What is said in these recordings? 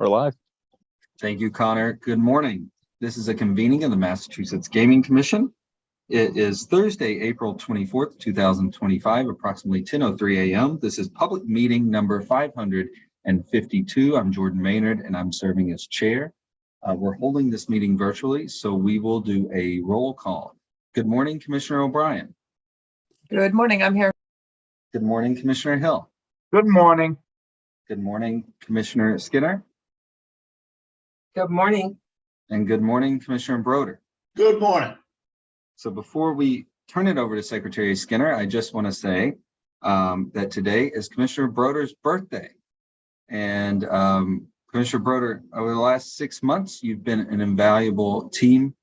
We're live. Thank you, Connor. Good morning. This is a convening of the Massachusetts Gaming Commission. It is Thursday, April 24th, 2025, approximately 10:03 a.m. This is public meeting number 552. I'm Jordan Maynard, and I'm serving as chair. We're holding this meeting virtually, so we will do a roll call. Good morning, Commissioner O'Brien. Good morning, I'm here. Good morning, Commissioner Hill. Good morning. Good morning, Commissioner Skinner. Good morning. And good morning, Commissioner Broder. Good morning. So before we turn it over to Secretary Skinner, I just want to say that today is Commissioner Broder's birthday. And Commissioner Broder, over the last 6 months, you've been an invaluable team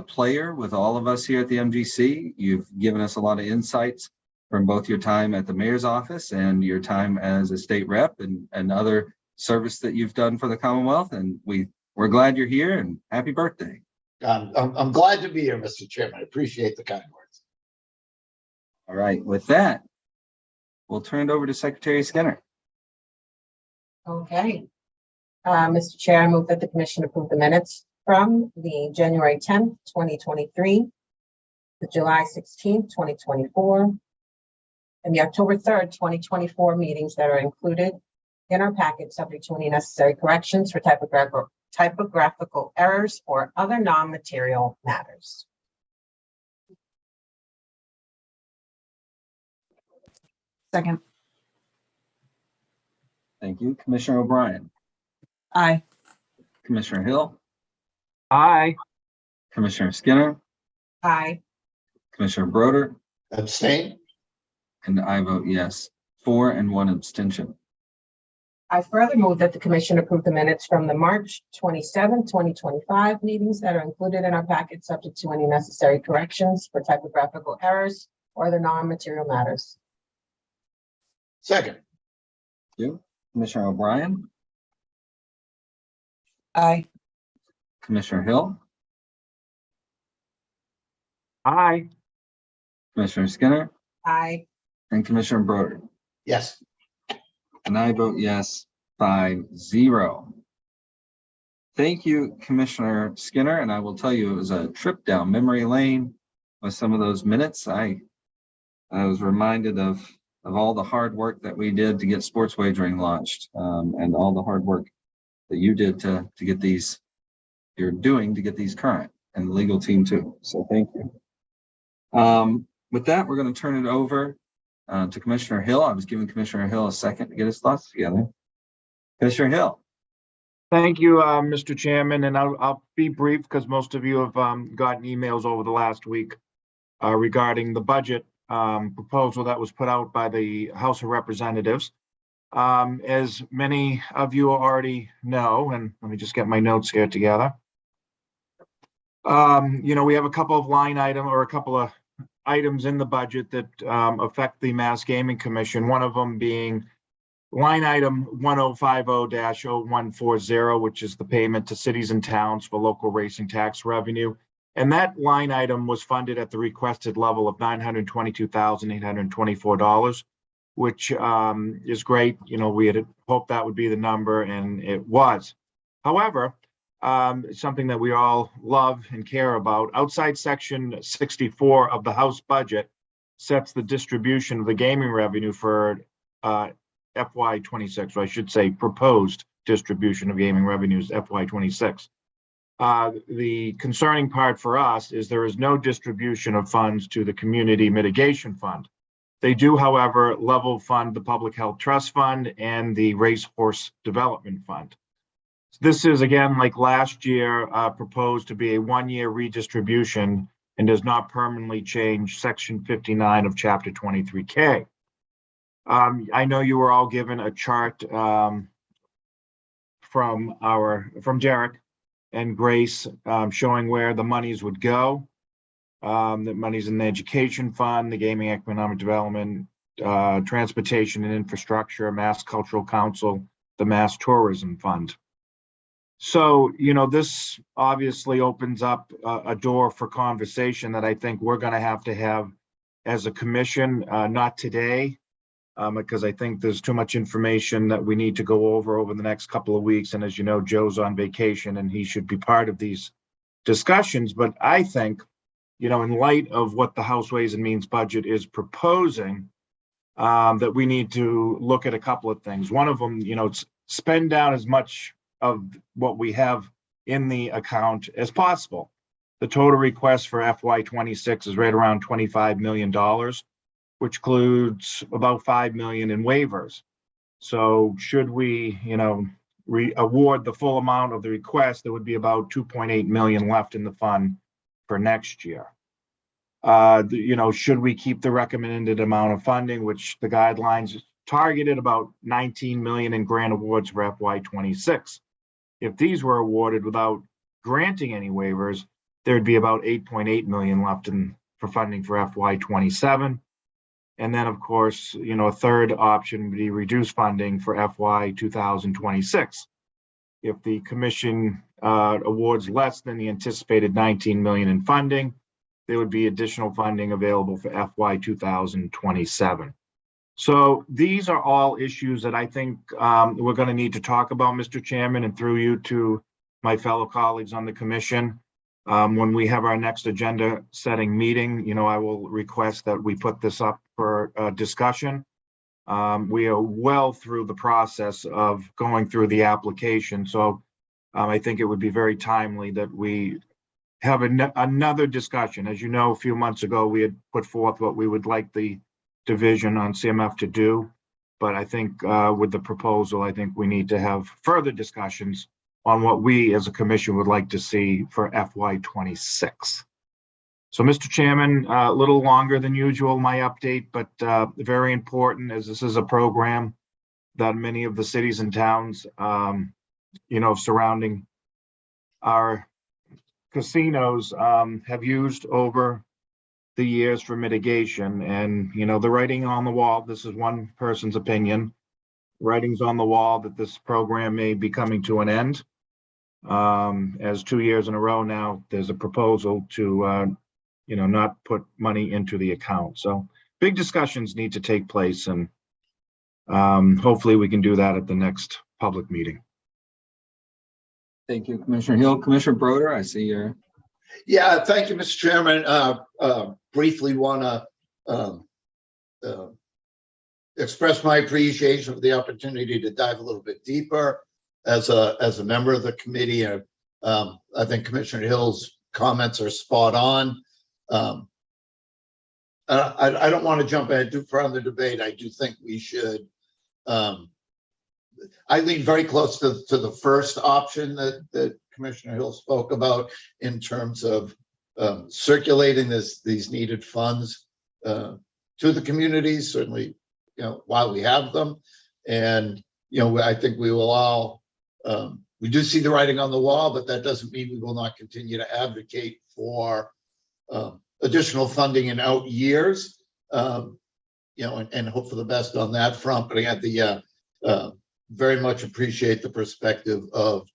player with all of us here at the MGC. You've given us a lot of insights from both your time at the mayor's office and your time as a state rep and other service that you've done for the Commonwealth. And we're glad you're here, and happy birthday. I'm glad to be here, Mr. Chairman. I appreciate the kind words. All right, with that, we'll turn it over to Secretary Skinner. Okay. Mr. Chair, I move that the commission approve the minutes from the January 10th, 2023, the July 16th, 2024, and the October 3rd, 2024 meetings that are included in our packet, subject to any necessary corrections for typographical errors or other non-material matters. Second. Thank you. Commissioner O'Brien. Aye. Commissioner Hill. Aye. Commissioner Skinner. Aye. Commissioner Broder. Abstain. And I vote yes. 4 and 1 abstention. I further move that the commission approve the minutes from the March 27th, 2025 meetings that are included in our packet, subject to any necessary corrections for typographical errors or other non-material matters. Second. Thank you. Commissioner O'Brien. Aye. Commissioner Hill. Aye. Commissioner Skinner. Aye. And Commissioner Broder. Yes. And I vote yes, 5-0. Thank you, Commissioner Skinner. And I will tell you, it was a trip down memory lane with some of those minutes. I was reminded of all the hard work that we did to get sports wagering launched, and all the hard work that you did to get these, you're doing to get these current, and the legal team too. So thank you. With that, we're going to turn it over to Commissioner Hill. I was giving Commissioner Hill a second to get his thoughts together. Commissioner Hill. Thank you, Mr. Chairman, and I'll be brief because most of you have gotten emails over the last week regarding the budget proposal that was put out by the House of Representatives. As many of you already know, and let me just get my notes here together. We have a couple of line item or a couple of items in the budget that affect the Mass Gaming Commission, one of them being line item 1050-0140, which is the payment to cities and towns for local racing tax revenue. And that line item was funded at the requested level of $922,824, which is great. We had hoped that would be the number, and it was. However, something that we all love and care about. Outside Section 64 of the House budget sets the distribution of the gaming revenue for FY26, or I should say proposed distribution of gaming revenues FY26. The concerning part for us is there is no distribution of funds to the Community Mitigation Fund. They do, however, level fund the Public Health Trust Fund and the Racehorse Development Fund. This is, again, like last year, proposed to be a one-year redistribution and does not permanently change Section 59 of Chapter 23K. I know you were all given a chart from Derek and Grace showing where the monies would go. The money's in the Education Fund, the Gaming Economic Development, Transportation and Infrastructure, Mass Cultural Council, the Mass Tourism Fund. So, this obviously opens up a door for conversation that I think we're going to have as a commission, not today, because I think there's too much information that we need to go over the next couple of weeks. And as you know, Joe's on vacation and he should be part of these discussions. But I think, in light of what the House Ways and Means budget is proposing, that we need to look at a couple of things. One of them, spend down as much of what we have in the account as possible. The total request for FY26 is right around $25 million, which includes about $5 million in waivers. So should we, award the full amount of the request, there would be about $2.8 million left in the fund for next year. Should we keep the recommended amount of funding, which the guidelines targeted about $19 million in grant awards for FY26? If these were awarded without granting any waivers, there'd be about $8.8 million left for funding for FY27. And then, of course, a third option would be reduced funding for FY 2026. If the commission awards less than the anticipated $19 million in funding, there would be additional funding available for FY 2027. So these are all issues that I think we're going to need to talk about, Mr. Chairman, and through you to my fellow colleagues on the commission. When we have our next agenda setting meeting, I will request that we put this up for discussion. We are well through the process of going through the application. So I think it would be very timely that we have another discussion. As you know, a few months ago, we had put forth what we would like the division on CMF to do. But I think with the proposal, I think we need to have further discussions on what we as a commission would like to see for FY26. So, Mr. Chairman, a little longer than usual, my update, but very important, as this is a program that many of the cities and towns, surrounding our casinos have used over the years for mitigation. And, the writing on the wall, this is one person's opinion, writing's on the wall that this program may be coming to an end. As 2 years in a row now, there's a proposal to, not put money into the account. So big discussions need to take place, and hopefully we can do that at the next public meeting. Thank you, Commissioner Hill. Commissioner Broder, I see you're. Yeah, thank you, Mr. Chairman. Briefly want to express my appreciation for the opportunity to dive a little bit deeper as a member of the committee. I think Commissioner Hill's comments are spot on. I don't want to jump ahead too far on the debate. I do think we should. I lean very close to the first option that Commissioner Hill spoke about in terms of circulating these needed funds to the communities, certainly, while we have them. And, I think we will all, we do see the writing on the wall, but that doesn't mean we will not continue to advocate for additional funding in out years, and hope for the best on that front. But again, very much appreciate the perspective of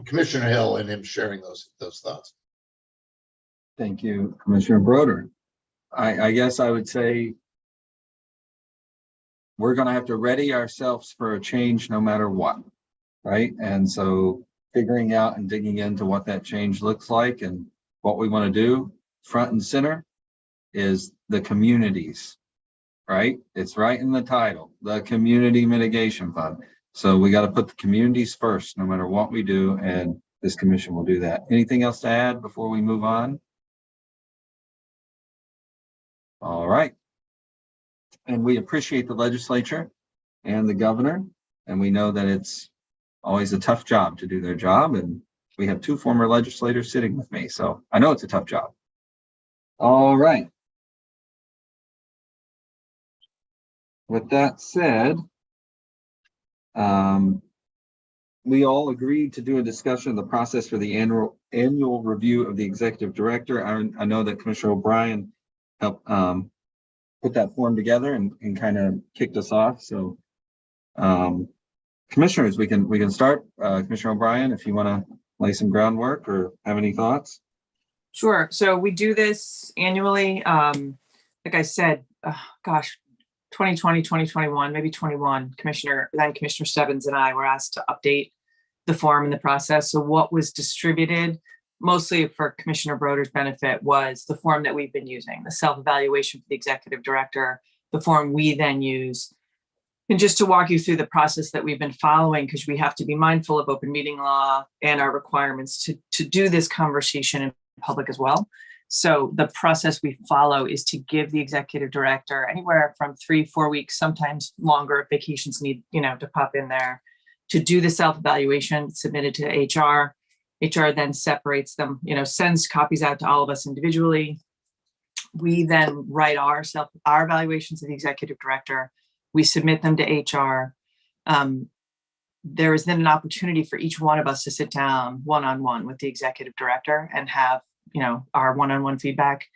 Commissioner Hill and him sharing those thoughts. Thank you, Commissioner Broder. I guess I would say we're going to have to ready ourselves for a change no matter what, right? And so figuring out and digging into what that change looks like and what we want to do front and center is the communities, right? It's right in the title, the Community Mitigation Fund. So we got to put the communities first, no matter what we do, and this commission will do that. Anything else to add before we move on? All right. And we appreciate the legislature and the governor, and we know that it's always a tough job to do their job. And we have two former legislators sitting with me, so I know it's a tough job. All right. With that said, we all agreed to do a discussion of the process for the annual review of the executive director. I know that Commissioner O'Brien helped put that form together and kind of kicked us off. So, commissioners, we can start. Commissioner O'Brien, if you want to lay some groundwork or have any thoughts. Sure. So we do this annually. Like I said, gosh, 2020, 2021, maybe 21, Commissioner Stebbins and I were asked to update the form and the process. So what was distributed, mostly for Commissioner Broder's benefit, was the form that we've been using, the self-evaluation for the executive director, the form we then use. And just to walk you through the process that we've been following, because we have to be mindful of open meeting law and our requirements to do this conversation in public as well. So the process we follow is to give the executive director anywhere from 3-4 weeks, sometimes longer if vacations need, to pop in there, to do the self-evaluation, submitted to HR. HR then separates them, sends copies out to all of us individually. We then write our evaluations of the executive director. We submit them to HR. There is then an opportunity for each one of us to sit down one-on-one with the executive director and have, our one-on-one feedback.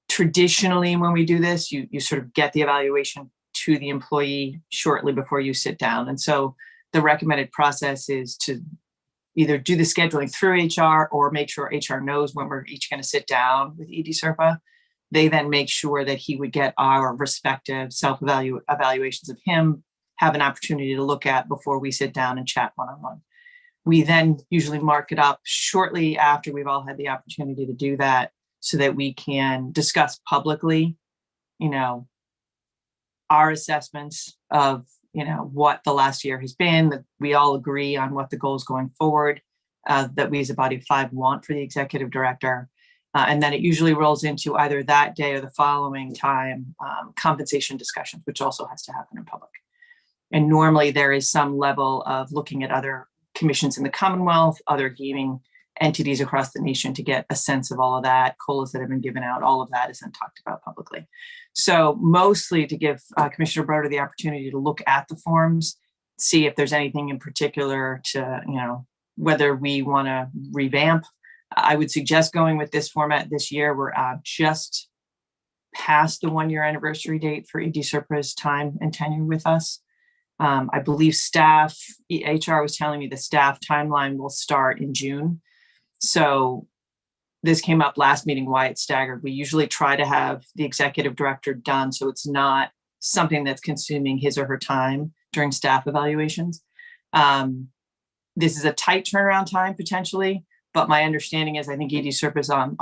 Traditionally, when we do this, you sort of get the evaluation to the employee shortly before you sit down. And so the recommended process is to either do the scheduling through HR or make sure HR knows when we're each going to sit down with ED Serpa. They then make sure that he would get our respective evaluations of him, have an opportunity to look at before we sit down and chat one-on-one. We then usually mark it up shortly after we've all had the opportunity to do that so that we can discuss publicly, our assessments of, what the last year has been, that we all agree on what the goals going forward, that we as a body of 5 want for the executive director. And then it usually rolls into either that day or the following time, compensation discussions, which also has to happen in public. And normally there is some level of looking at other commissions in the Commonwealth, other gaming entities across the nation to get a sense of all of that, COLAs that have been given out, all of that is then talked about publicly. So mostly to give Commissioner Broder the opportunity to look at the forms, see if there's anything in particular to, whether we want to revamp. I would suggest going with this format this year. We're just past the 1-year anniversary date for ED Serpa's time and tenure with us. I believe staff, HR was telling me the staff timeline will start in June. So this came up last meeting, why it's staggered. We usually try to have the executive director done so it's not something that's consuming his or her time during staff evaluations. This is a tight turnaround time potentially, but my understanding is I think ED Serpa is on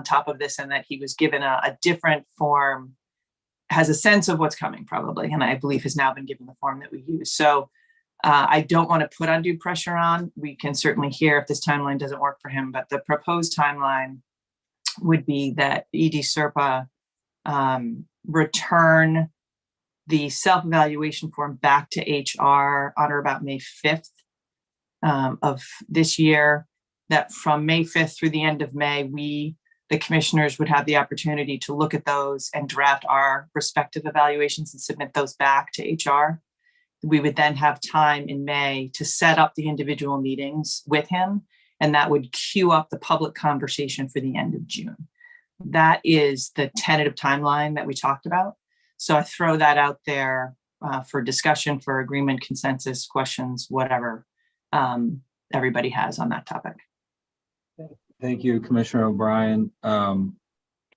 top of this and that he was given a different form, has a sense of what's coming probably, and I believe has now been given the form that we use. So I don't want to put undue pressure on. We can certainly hear if this timeline doesn't work for him, but the proposed timeline would be that ED Serpa return the self-evaluation form back to HR on or about May 5th of this year, that from May 5th through the end of May, the commissioners would have the opportunity to look at those and draft our respective evaluations and submit those back to HR. We would then have time in May to set up the individual meetings with him, and that would queue up the public conversation for the end of June. That is the tentative timeline that we talked about. So I throw that out there for discussion, for agreement, consensus, questions, whatever everybody has on that topic. Thank you, Commissioner O'Brien.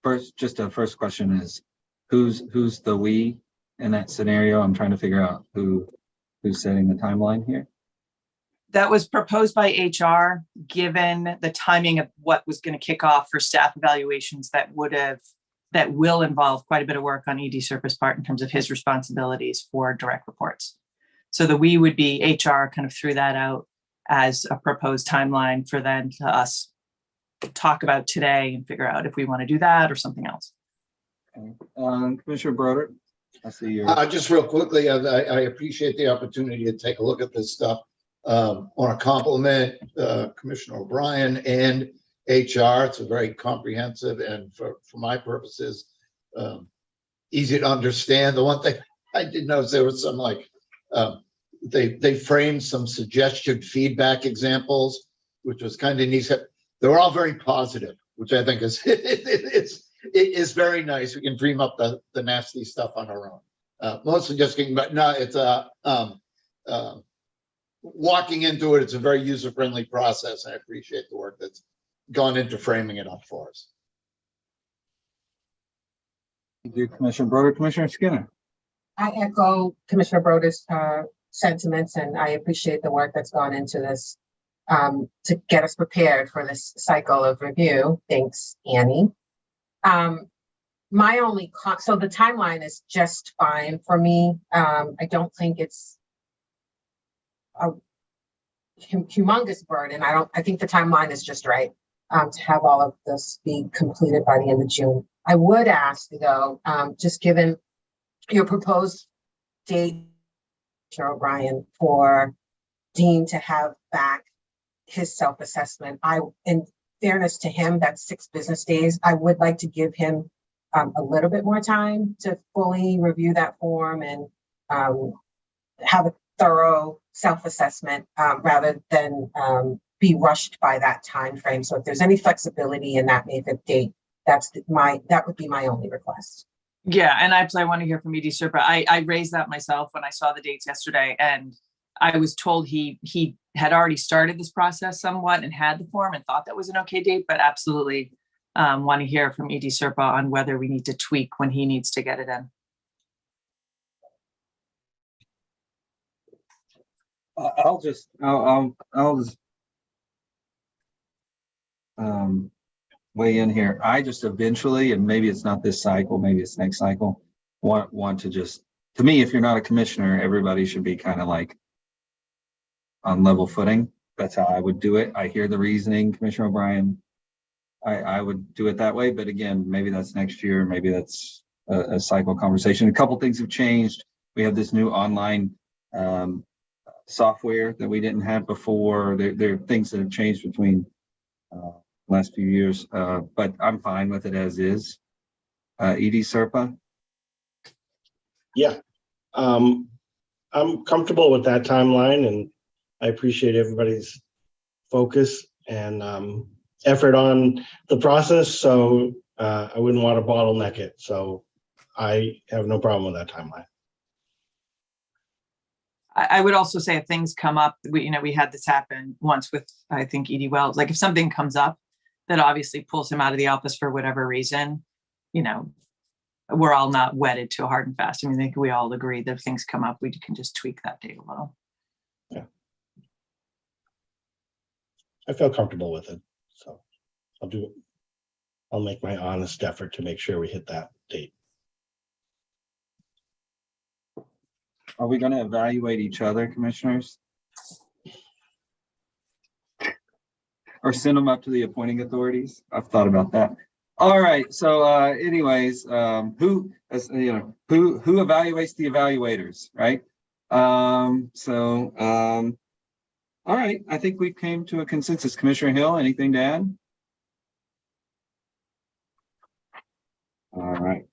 First question is, who's the we in that scenario? I'm trying to figure out who's setting the timeline here. That was proposed by HR, given the timing of what was going to kick off for staff evaluations that will involve quite a bit of work on ED Serpa's part in terms of his responsibilities for direct reports. So the we would be HR kind of threw that out as a proposed timeline for then to us talk about today and figure out if we want to do that or something else. Okay. Commissioner Broder, I see you. Just real quickly, I appreciate the opportunity to take a look at this stuff. Want to compliment Commissioner O'Brien and HR. It's a very comprehensive and for my purposes, easy to understand. The one thing I did notice, there was some they framed some suggested feedback examples, which was kind of neat. They were all very positive, which I think is it is very nice. We can dream up the nasty stuff on our own. Mostly just getting, but no, it's walking into it. It's a very user-friendly process. I appreciate the work that's gone into framing it up for us. Thank you, Commissioner Broder. Commissioner Skinner. I echo Commissioner Broder's sentiments, and I appreciate the work that's gone into this to get us prepared for this cycle of review. Thanks, Annie. My only so the timeline is just fine for me. I don't think it's a humongous burden. I think the timeline is just right to have all of this be completed by the end of June. I would ask though, just given your proposed date, Chair O'Brien, for Dean to have back his self-assessment, in fairness to him, that's 6 business days. I would like to give him a little bit more time to fully review that form and have a thorough self-assessment rather than be rushed by that time frame. So if there's any flexibility in that May 5th date, that would be my only request. Yeah, and I want to hear from ED Serpa. I raised that myself when I saw the dates yesterday, and I was told he had already started this process somewhat and had the form and thought that was an okay date, but absolutely want to hear from ED Serpa on whether we need to tweak when he needs to get it in. I'll just weigh in here. I just eventually, and maybe it's not this cycle, maybe it's next cycle, want to just, to me, if you're not a commissioner, everybody should be kind of like on level footing. That's how I would do it. I hear the reasoning, Commissioner O'Brien. I would do it that way, but again, maybe that's next year, maybe that's a cycle conversation. A couple things have changed. We have this new online software that we didn't have before. There are things that have changed between last few years, but I'm fine with it as is. ED Serpa? Yeah, I'm comfortable with that timeline, and I appreciate everybody's focus and effort on the process. So I wouldn't want to bottleneck it. So I have no problem with that timeline. I would also say if things come up, we had this happen once with, I think, ED Wells. Like if something comes up that obviously pulls him out of the office for whatever reason, we're all not wedded to a hard and fast. I mean, I think we all agree that if things come up, we can just tweak that date a little. Yeah. I feel comfortable with it. So I'll make my honest effort to make sure we hit that date. Are we going to evaluate each other, commissioners? Or send them up to the appointing authorities? I've thought about that. All right. So anyways, who evaluates the evaluators, right? All right. I think we came to a consensus. Commissioner Hill, anything to add? All right.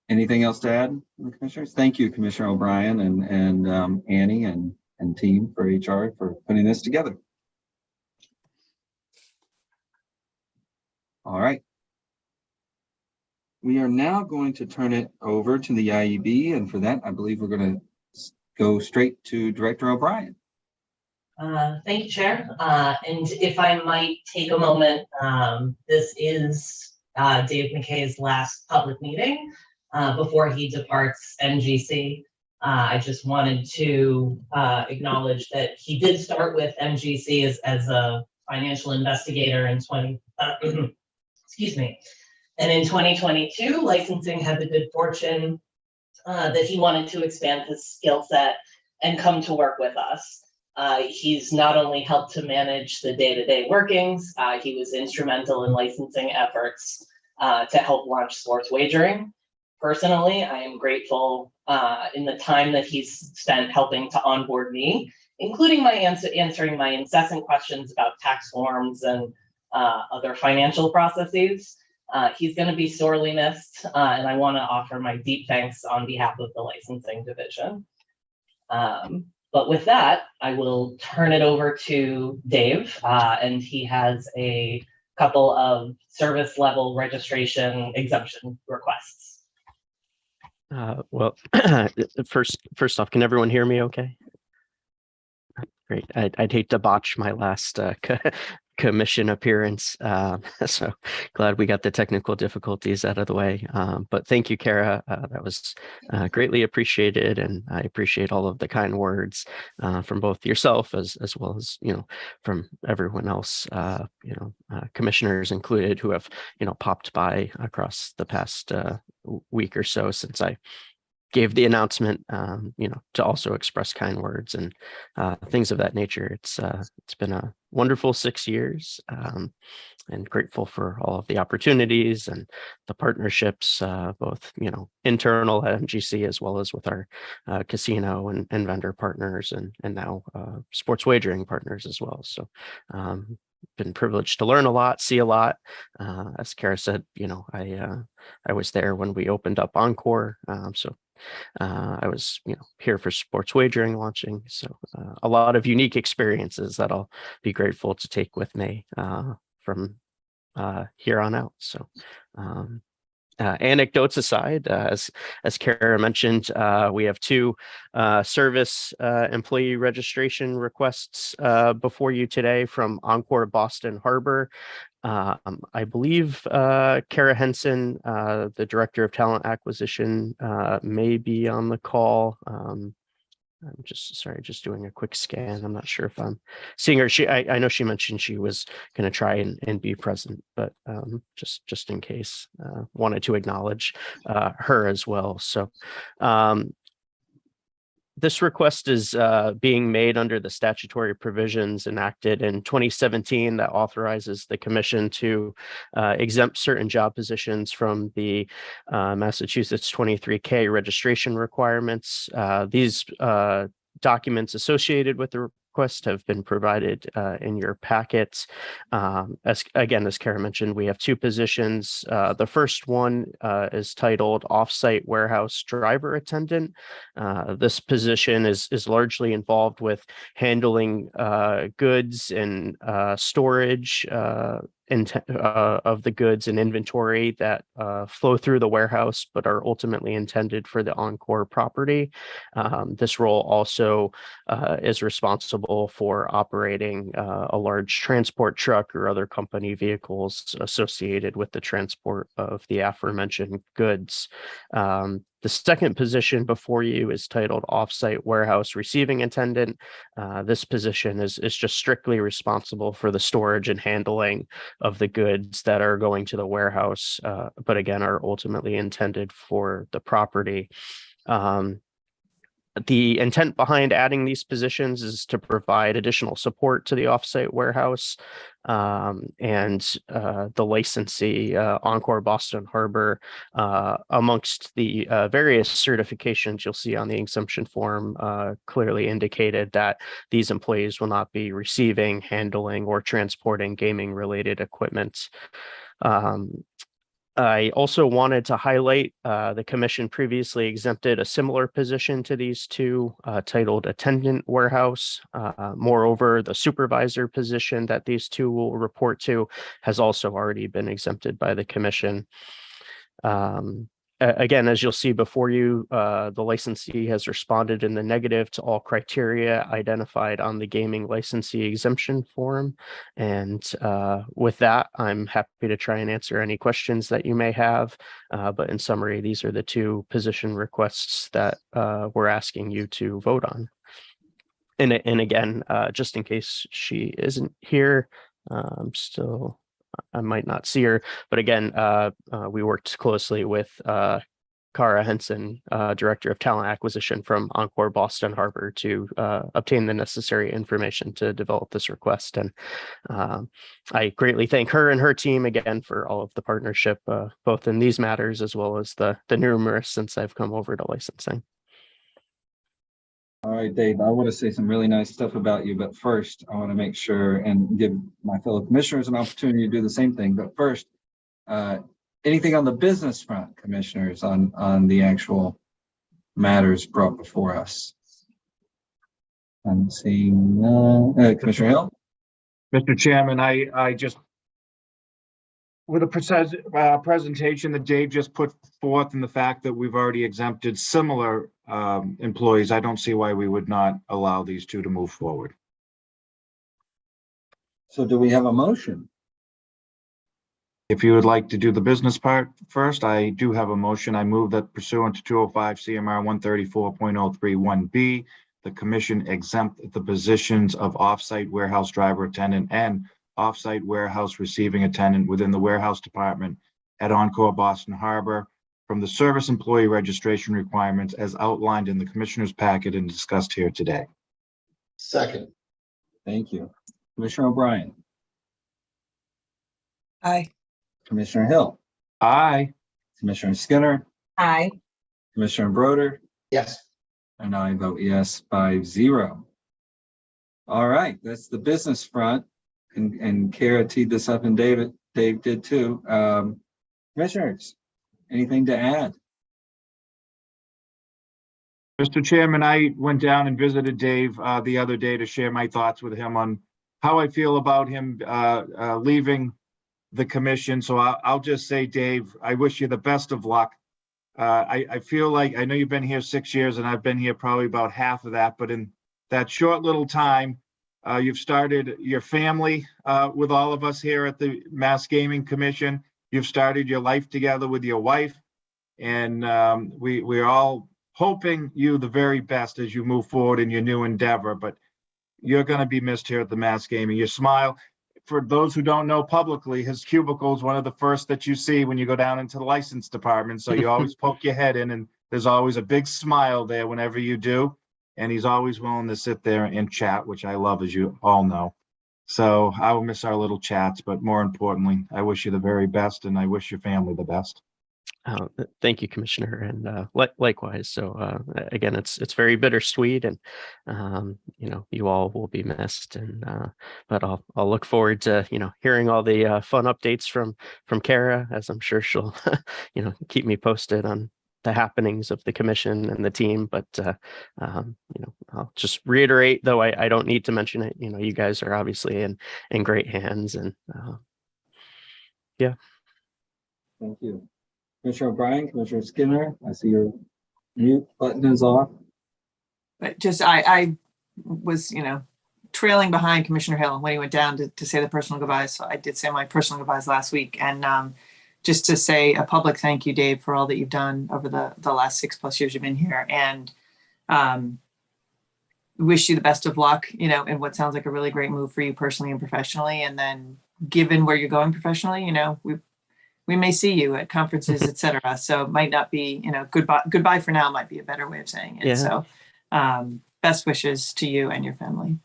Anything else to add, commissioners? Thank you, Commissioner O'Brien and Annie and team for HR for putting this together. All right. We are now going to turn it over to the IEB, and for that, I believe we're going to go straight to Director O'Brien. Thank you, Chair. And if I might take a moment, this is Dave McKay's last public meeting before he departs MGC. I just wanted to acknowledge that he did start with MGC as a financial investigator in excuse me. And in 2022, licensing had the good fortune that he wanted to expand his skill set and come to work with us. He's not only helped to manage the day-to-day workings, he was instrumental in licensing efforts to help launch sports wagering. Personally, I am grateful in the time that he's spent helping to onboard me, including my answering my incessant questions about tax forms and other financial processes. He's going to be sorely missed, and I want to offer my deep thanks on behalf of the licensing division. But with that, I will turn it over to Dave, and he has a couple of service level registration exemption requests. Well, first off, can everyone hear me okay? Great. I'd hate to botch my last commission appearance. So glad we got the technical difficulties out of the way. But thank you, Kara. That was greatly appreciated, and I appreciate all of the kind words from both yourself as well as from everyone else. Commissioners included who have popped by across the past week or so since I gave the announcement, to also express kind words and things of that nature. It's been a wonderful 6 years, and grateful for all of the opportunities and the partnerships, both internal at MGC as well as with our casino and vendor partners, and now sports wagering partners as well. So been privileged to learn a lot, see a lot. As Kara said, I was there when we opened up Encore, so I was here for sports wagering launching. So a lot of unique experiences that I'll be grateful to take with me from here on out. So anecdotes aside, as Kara mentioned, we have 2 service employee registration requests before you today from Encore Boston Harbor. I believe Kara Henson, the Director of Talent Acquisition, may be on the call. I'm just doing a quick scan. I'm not sure if I'm seeing her. I know she mentioned she was going to try and be present, but just in case, wanted to acknowledge her as well. So this request is being made under the statutory provisions enacted in 2017 that authorizes the commission to exempt certain job positions from the Massachusetts 23K registration requirements. These documents associated with the request have been provided in your packets. As Kara mentioned, we have 2 positions. The first one is titled Offsite Warehouse Driver Attendant. This position is largely involved with handling goods and storage of the goods and inventory that flow through the warehouse but are ultimately intended for the Encore property. This role also is responsible for operating a large transport truck or other company vehicles associated with the transport of the aforementioned goods. The second position before you is titled Offsite Warehouse Receiving Attendant. This position is just strictly responsible for the storage and handling of the goods that are going to the warehouse, but again, are ultimately intended for the property. The intent behind adding these positions is to provide additional support to the offsite warehouse and the licensee, Encore Boston Harbor, amongst the various certifications you'll see on the exemption form, clearly indicated that these employees will not be receiving, handling, or transporting gaming-related equipment. I also wanted to highlight the commission previously exempted a similar position to these 2, titled Attendant Warehouse. Moreover, the supervisor position that these 2 will report to has also already been exempted by the commission. Again, as you'll see before you, the licensee has responded in the negative to all criteria identified on the gaming licensee exemption form. And with that, I'm happy to try and answer any questions that you may have. But in summary, these are the 2 position requests that we're asking you to vote on. And again, just in case she isn't here, I might not see her, but again, we worked closely with Kara Henson, Director of Talent Acquisition from Encore Boston Harbor, to obtain the necessary information to develop this request. And I greatly thank her and her team again for all of the partnership, both in these matters as well as the numerous since I've come over to licensing. All right, Dave, I want to say some really nice stuff about you, but first I want to make sure and give my fellow commissioners an opportunity to do the same thing. But first, anything on the business front, commissioners, on the actual matters brought before us? I'm seeing Commissioner Hill. Mr. Chairman, I just, with a presentation that Dave just put forth and the fact that we've already exempted similar employees, I don't see why we would not allow these 2 to move forward. So do we have a motion? If you would like to do the business part first, I do have a motion. I move that pursuant to 205 CMR 134.031B, the commission exempt the positions of off-site warehouse driver attendant and off-site warehouse receiving attendant within the warehouse department at Encore Boston Harbor from the service employee registration requirements as outlined in the commissioner's packet and discussed here today. Second. Thank you. Commissioner O'Brien, Aye. Commissioner Hill, Aye. Commissioner Skinner, Aye. Commissioner Broder, Yes. and I vote yes 5-0. All right, that's the business front. And Kara teed this up and Dave did too. Commissioners, anything to add? Mr. Chairman, I went down and visited Dave the other day to share my thoughts with him on how I feel about him leaving the commission. So I'll just say, Dave, I wish you the best of luck. I feel like, I know you've been here 6 years and I've been here probably about half of that, but in that short little time, you've started your family with all of us here at the Mass Gaming Commission. You've started your life together with your wife, and we're all hoping you the very best as you move forward in your new endeavor, but you're going to be missed here at the Mass Gaming. Your smile, for those who don't know publicly, his cubicle is one of the first that you see when you go down into the license department. So you always poke your head in and there's always a big smile there whenever you do. And he's always willing to sit there and chat, which I love, as you all know. So I will miss our little chats, but more importantly, I wish you the very best and I wish your family the best. Thank you, Commissioner, and likewise. So again, it's very bittersweet, and you all will be missed. And but I'll look forward to hearing all the fun updates from Kara, as I'm sure she'll keep me posted on the happenings of the commission and the team. But I'll just reiterate, though I don't need to mention it. You guys are obviously in great hands, and yeah. Thank you. Commissioner O'Brien, Commissioner Skinner, I see your mute button is off. But just, I was, trailing behind Commissioner Hill when he went down to say the personal goodbyes. So I did say my personal goodbyes last week. And just to say a public thank you, Dave, for all that you've done over the last 6+ years you've been here. And wish you the best of luck, in what sounds like a really great move for you personally and professionally. And then given where you're going professionally, we may see you at conferences, et cetera. So it might not be, goodbye for now might be a better way of saying it. Yeah. So best wishes to you and your family.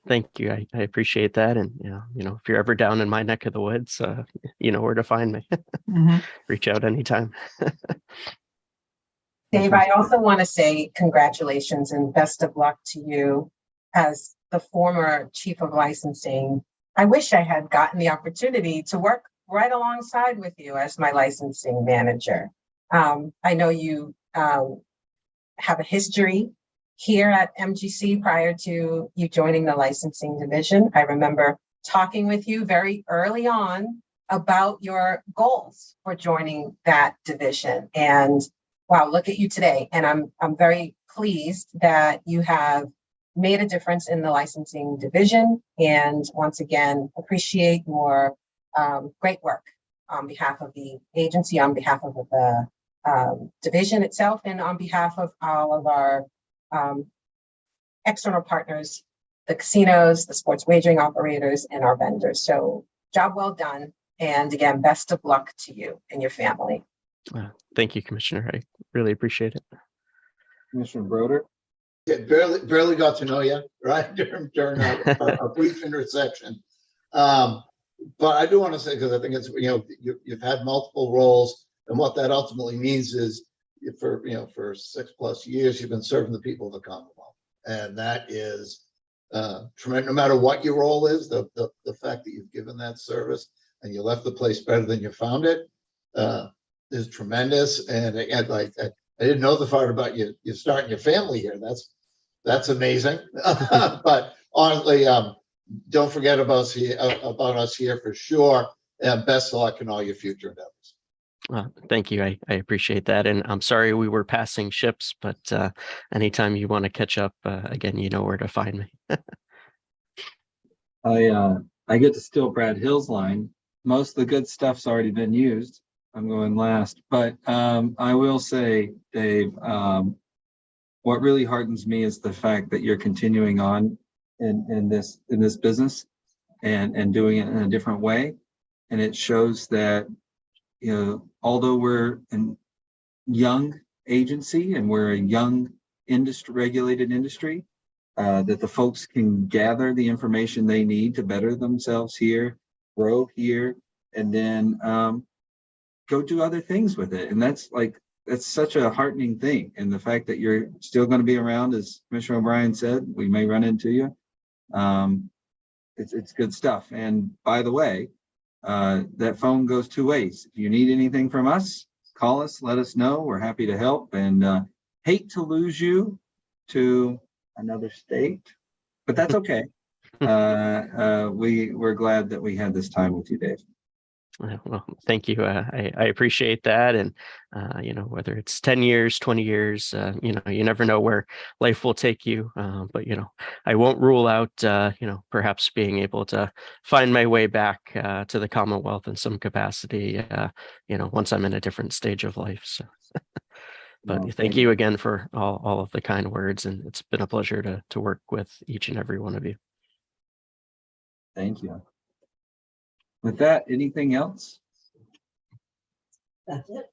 Thank you. I appreciate that. And, if you're ever down in my neck of the woods, you know where to find me. Reach out anytime. Dave, I also want to say congratulations and best of luck to you as the former chief of licensing. I wish I had gotten the opportunity to work right alongside with you as my licensing manager. I know you have a history here at MGC prior to you joining the licensing division. I remember talking with you very early on about your goals for joining that division. And wow, look at you today. And I'm very pleased that you have made a difference in the licensing division. And once again, appreciate your great work on behalf of the agency, on behalf of the division itself, and on behalf of all of our external partners, the casinos, the sports wagering operators, and our vendors. So job well done. And again, best of luck to you and your family. Thank you, Commissioner. I really appreciate it. Commissioner Broder. Yeah, barely got to know you, right, during a brief intersection. But I do want to say, because I think it's, you've had multiple roles, and what that ultimately means is for 6+ years, you've been serving the people of the Commonwealth. And that is tremendous. No matter what your role is, the fact that you've given that service and you left the place better than you found it is tremendous. And again, like I didn't know the part about you starting your family here. That's amazing. But honestly, don't forget about us here for sure. And best of luck in all your future endeavors. Thank you. I appreciate that. And I'm sorry we were passing ships, but anytime you want to catch up, again, you know where to find me. I I get to steal Brad Hill's line. Most of the good stuff's already been used. I'm going last, but I will say, Dave, what really heartens me is the fact that you're continuing on in this business and doing it in a different way. And it shows that, you know, although we're a young agency and we're a young industry, regulated industry, that the folks can gather the information they need to better themselves here, grow here, and then go do other things with it. And that's such a heartening thing. And the fact that you're still going to be around, as Commissioner O'Brien said, we may run into you. It's good stuff. And by the way, that phone goes two ways. If you need anything from us, call us, let us know. We're happy to help, and hate to lose you to another state, but that's okay. We're glad that we had this time with you, Dave. Well, thank you. I appreciate that. And, you know, whether it's 10 years, 20 years, you know, you never know where life will take you. But, you know, I won't rule out, you know, perhaps being able to find my way back to the Commonwealth in some capacity, you know, once I'm in a different stage of life. So, but Well, thank you again for all of the kind words. And it's been a pleasure to work with each and every one of you. Thank you. With that, anything else? That's it.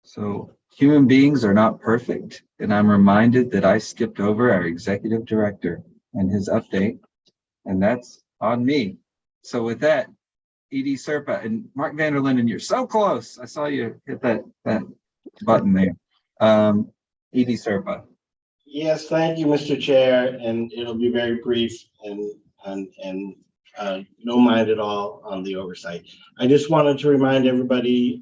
So human beings are not perfect, and I'm reminded that I skipped over our executive director and his update, and that's on me. So with that, Edie Serpa and Mark Vanderlinden, you're so close. I saw you hit that button there. Edie Serpa. Yes, thank you, Mr. Chair, and it'll be very brief and no mind at all on the oversight. I just wanted to remind everybody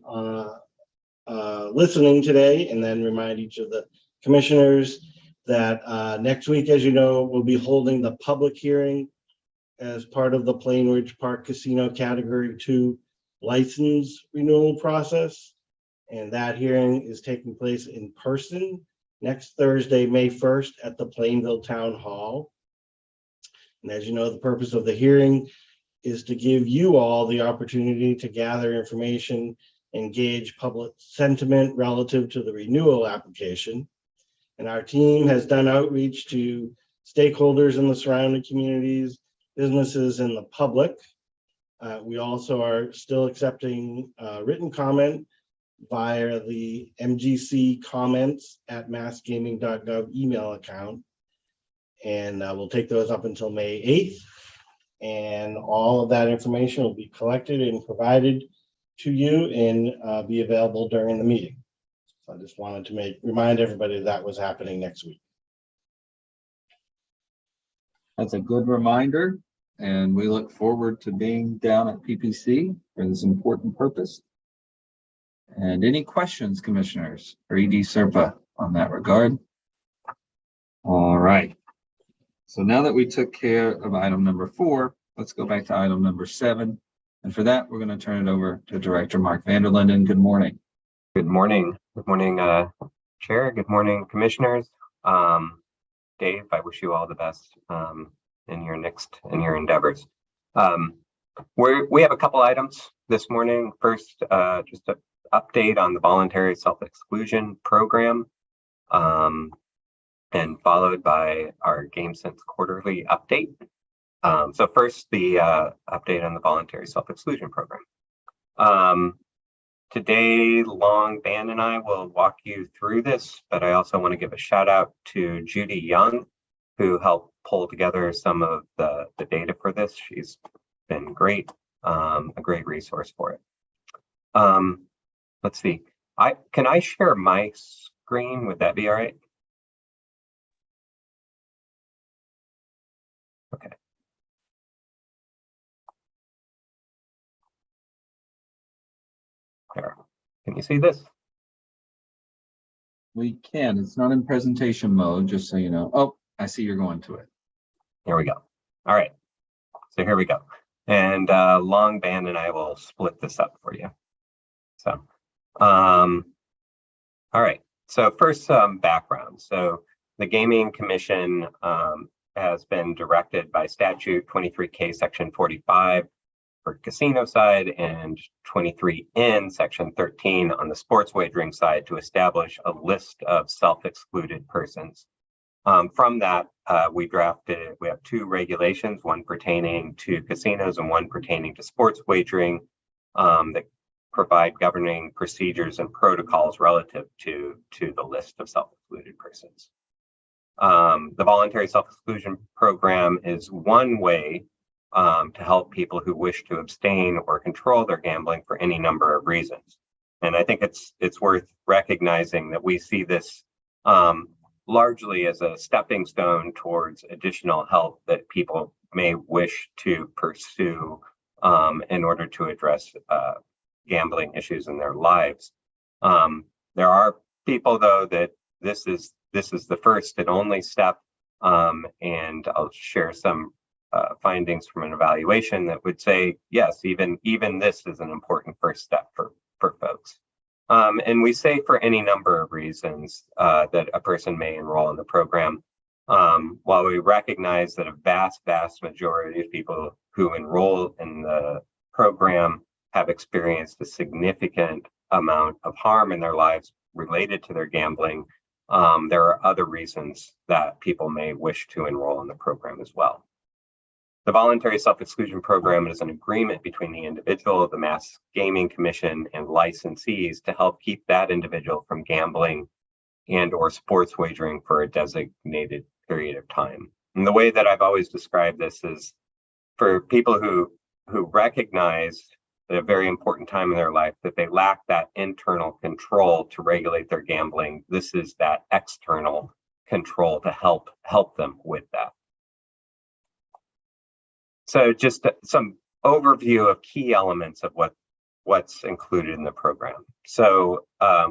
listening today, and then remind each of the commissioners that next week, as you know, we'll be holding the public hearing as part of the Plain Ridge Park Casino Category 2 license renewal process. And that hearing is taking place in person next Thursday, May 1st at the Plainville Town Hall. And as you know, the purpose of the hearing is to give you all the opportunity to gather information and gauge public sentiment relative to the renewal application. And our team has done outreach to stakeholders in the surrounding communities, businesses, and the public. We also are still accepting written comment via the MGC comments@massgaming.gov email account. And we'll take those up until May 8th. And all of that information will be collected and provided to you and be available during the meeting. So I just wanted to remind everybody that was happening next week. That's a good reminder, and we look forward to being down at PPC for this important purpose. And any questions, commissioners, for ED Serpa on that regard? All right. So now that we took care of item number 4, let's go back to item number 7. And for that, we're going to turn it over to Director Mark Vanderlinden. Good morning. Good morning. Good morning, Chair. Good morning, Commissioners. Dave, I wish you all the best in your endeavors. We have a couple items this morning. First, just an update on the voluntary self-exclusion program, and followed by our GameSense quarterly update. So first, the update on the voluntary self-exclusion program. Today, Long Ban and I will walk you through this, but I also want to give a shout out to Judy Young, who helped pull together some of the data for this. She's been great, a great resource for it. Let's see. Can I share my screen? Would that be all right? Okay. There. Can you see this? We can. It's not in presentation mode, just so you know. Oh, I see you're going to it. Here we go. All right. So here we go. And Long Ban and I will split this up for you. So, all right. So first, some background. So the Gaming Commission has been directed by statute 23K section 45 for casino side and 23N section 13 on the sports wagering side to establish a list of self-excluded persons. From that, we have two regulations, one pertaining to casinos and one pertaining to sports wagering that provide governing procedures and protocols relative to the list of self-excluded persons. The voluntary self-exclusion program is one way to help people who wish to abstain or control their gambling for any number of reasons. And I think it's worth recognizing that we see this largely as a stepping stone towards additional help that people may wish to pursue in order to address gambling issues in their lives. There are people, though, that this is the first and only step, and I'll share some findings from an evaluation that would say, yes, even this is an important first step for folks. And we say for any number of reasons that a person may enroll in the program. While we recognize that a vast majority of people who enroll in the program have experienced a significant amount of harm in their lives related to their gambling, there are other reasons that people may wish to enroll in the program as well. The voluntary self-exclusion program is an agreement between the individual, the Mass Gaming Commission, and licensees to help keep that individual from gambling and or sports wagering for a designated period of time. And the way that I've always described this is for people who recognize at a very important time in their life that they lack that internal control to regulate their gambling. This is that external control to help them with that. So just some overview of key elements of what's included in the program. So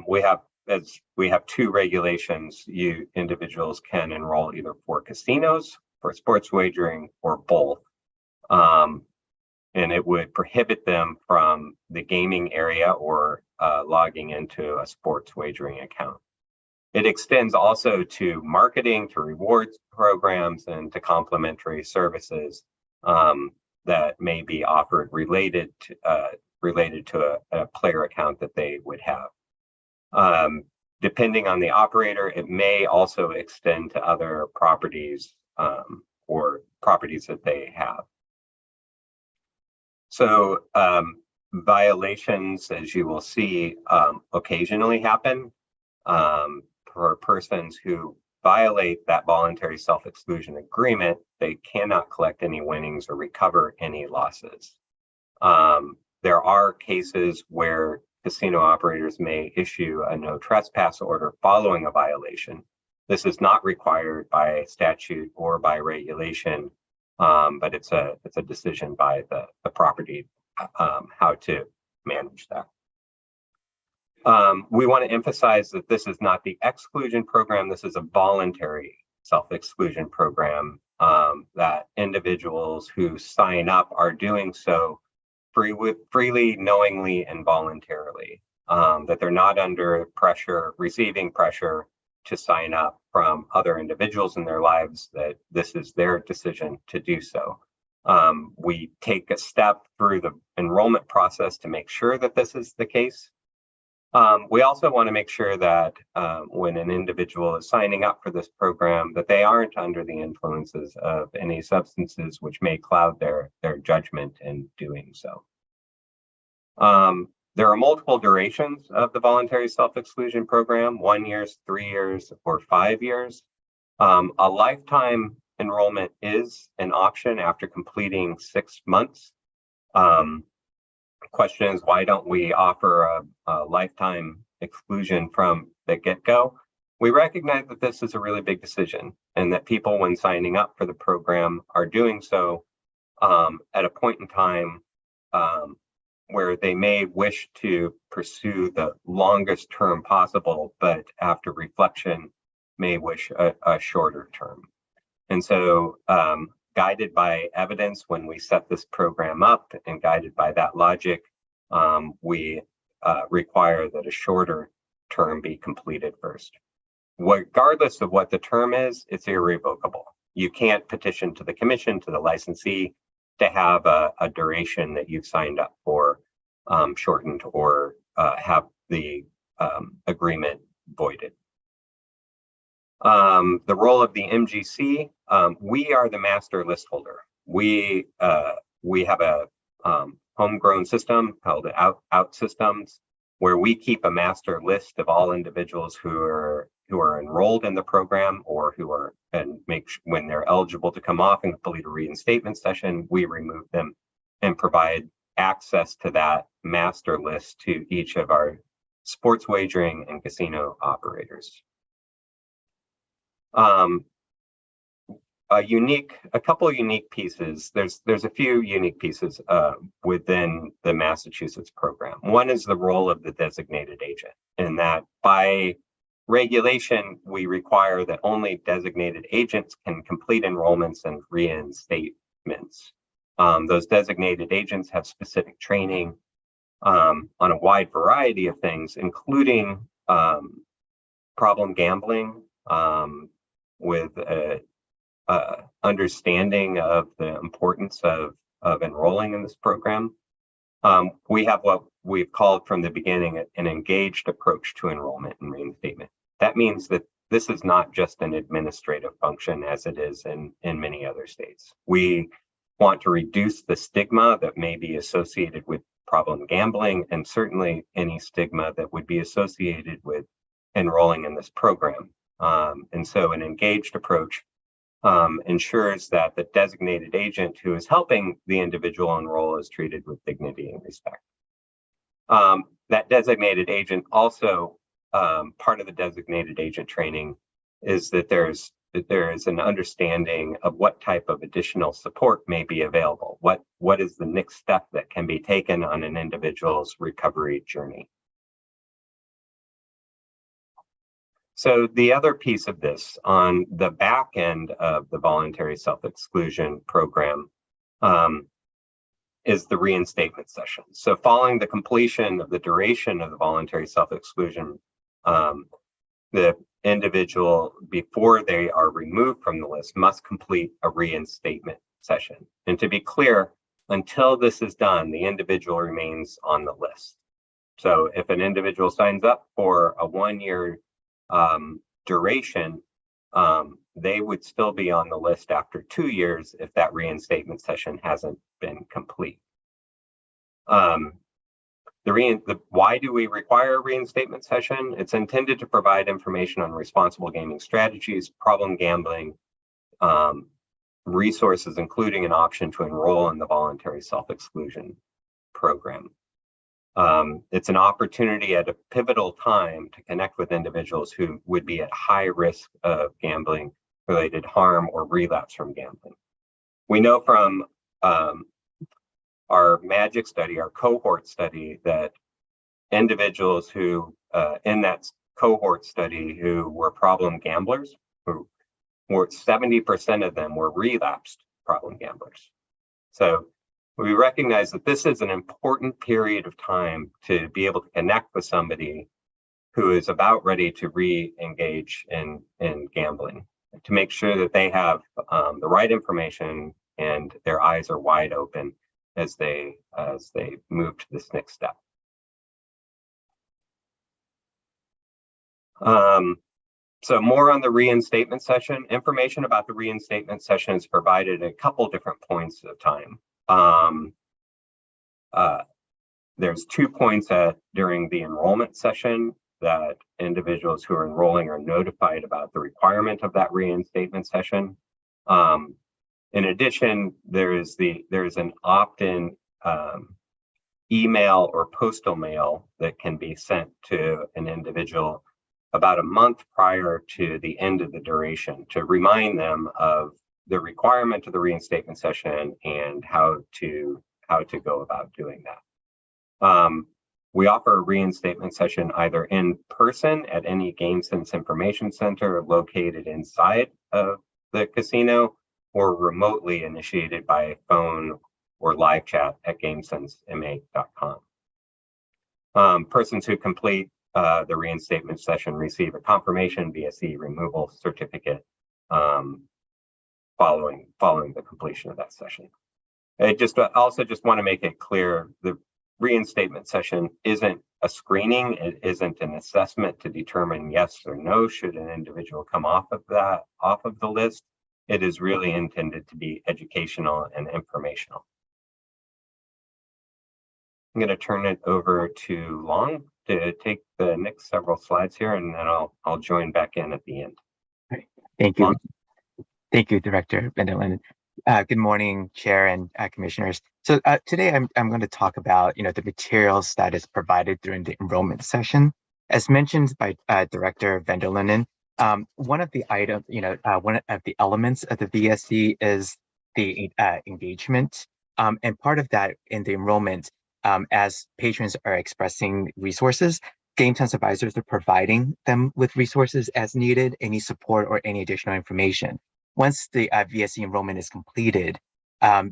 we have two regulations. Individuals can enroll either for casinos, for sports wagering, or both. And it would prohibit them from the gaming area or logging into a sports wagering account. It extends also to marketing, to rewards programs, and to complementary services that may be offered related to a player account that they would have. Depending on the operator, it may also extend to other properties or properties that they have. So violations, as you will see, occasionally happen for persons who violate that voluntary self-exclusion agreement. They cannot collect any winnings or recover any losses. There are cases where casino operators may issue a no trespass order following a violation. This is not required by statute or by regulation, but it's a decision by the property how to manage that. We want to emphasize that this is not the exclusion program. This is a voluntary self-exclusion program that individuals who sign up are doing so freely, knowingly, and voluntarily, that they're not under pressure, receiving pressure to sign up from other individuals in their lives, that this is their decision to do so. We take a step through the enrollment process to make sure that this is the case. We also want to make sure that when an individual is signing up for this program, that they aren't under the influences of any substances which may cloud their judgment in doing so. There are multiple durations of the voluntary self-exclusion program: 1 year, 3 years, or 5 years. A lifetime enrollment is an option after completing 6 months. Question is, why don't we offer a lifetime exclusion from the get-go? We recognize that this is a really big decision, and that people, when signing up for the program, are doing so at a point in time where they may wish to pursue the longest term possible, but after reflection may wish a shorter term. And so guided by evidence when we set this program up, and guided by that logic, we require that a shorter term be completed first. Regardless of what the term is, it's irrevocable. you can't petition to the commission, to the licensee, to have a duration that you've signed up for shortened or have the agreement voided. The role of the MGC, we are the master list holder. We have a homegrown system called Out Systems, where we keep a master list of all individuals who are enrolled in the program or who are, and when they're eligible to come off and complete a reinstatement session, we remove them and provide access to that master list to each of our sports wagering and casino operators. A couple of unique pieces. There's a few unique pieces within the Massachusetts program. One is the role of the designated agent, in that by regulation, we require that only designated agents can complete enrollments and reinstatements. Those designated agents have specific training on a wide variety of things, including problem gambling, with understanding of the importance of enrolling in this program. We have what we've called from the beginning an engaged approach to enrollment and reinstatement. That means that this is not just an administrative function as it is in many other states. We want to reduce the stigma that may be associated with problem gambling, and certainly any stigma that would be associated with enrolling in this program. And so an engaged approach ensures that the designated agent who is helping the individual enroll is treated with dignity and respect. That designated agent also, part of the designated agent training is that there is an understanding of what type of additional support may be available. What is the next step that can be taken on an individual's recovery journey? So the other piece of this, on the back end of the voluntary self-exclusion program, is the reinstatement session. So following the completion of the duration of the voluntary self-exclusion, the individual, before they are removed from the list, must complete a reinstatement session. And to be clear, until this is done, the individual remains on the list. So if an individual signs up for a 1-year duration, they would still be on the list after 2 years if that reinstatement session hasn't been complete. Why do we require a reinstatement session? It's intended to provide information on responsible gaming strategies, problem gambling, resources, including an option to enroll in the voluntary self-exclusion program. It's an opportunity at a pivotal time to connect with individuals who would be at high risk of gambling-related harm or relapse from gambling. We know from our MAGIC study, our cohort study, that individuals who, in that cohort study, who were problem gamblers, who were 70% of them were relapsed problem gamblers. So we recognize that this is an important period of time to be able to connect with somebody who is about ready to re-engage in gambling, to make sure that they have the right information and their eyes are wide open as they move to this next step. So more on the reinstatement session. Information about the reinstatement session is provided at a couple different points of time. There's 2 points during the enrollment session that individuals who are enrolling are notified about the requirement of that reinstatement session. In addition, there's an opt-in email or postal mail that can be sent to an individual about a month prior to the end of the duration to remind them of the requirement of the reinstatement session and how to go about doing that. We offer a reinstatement session either in person at any GameSense information center located inside of the casino, or remotely initiated by phone or live chat at gamesensema.com. Persons who complete the reinstatement session receive a confirmation VSE removal certificate following the completion of that session. I also just want to make it clear, the reinstatement session isn't a screening. It isn't an assessment to determine yes or no should an individual come off of the list. It is really intended to be educational and informational. I'm going to turn it over to Long to take the next several slides here, and then I'll join back in at the end. Thank you. Long. Thank you, Director Vanderlinden. Good morning, Chair and Commissioners. So today I'm going to talk about the materials that is provided during the enrollment session. As mentioned by Director Vanderlinden, one of the items, one of the elements of the VSE is the engagement, and part of that in the enrollment, as patrons are expressing resources, GameSense advisors are providing them with resources as needed, any support or any additional information. Once the VSE enrollment is completed,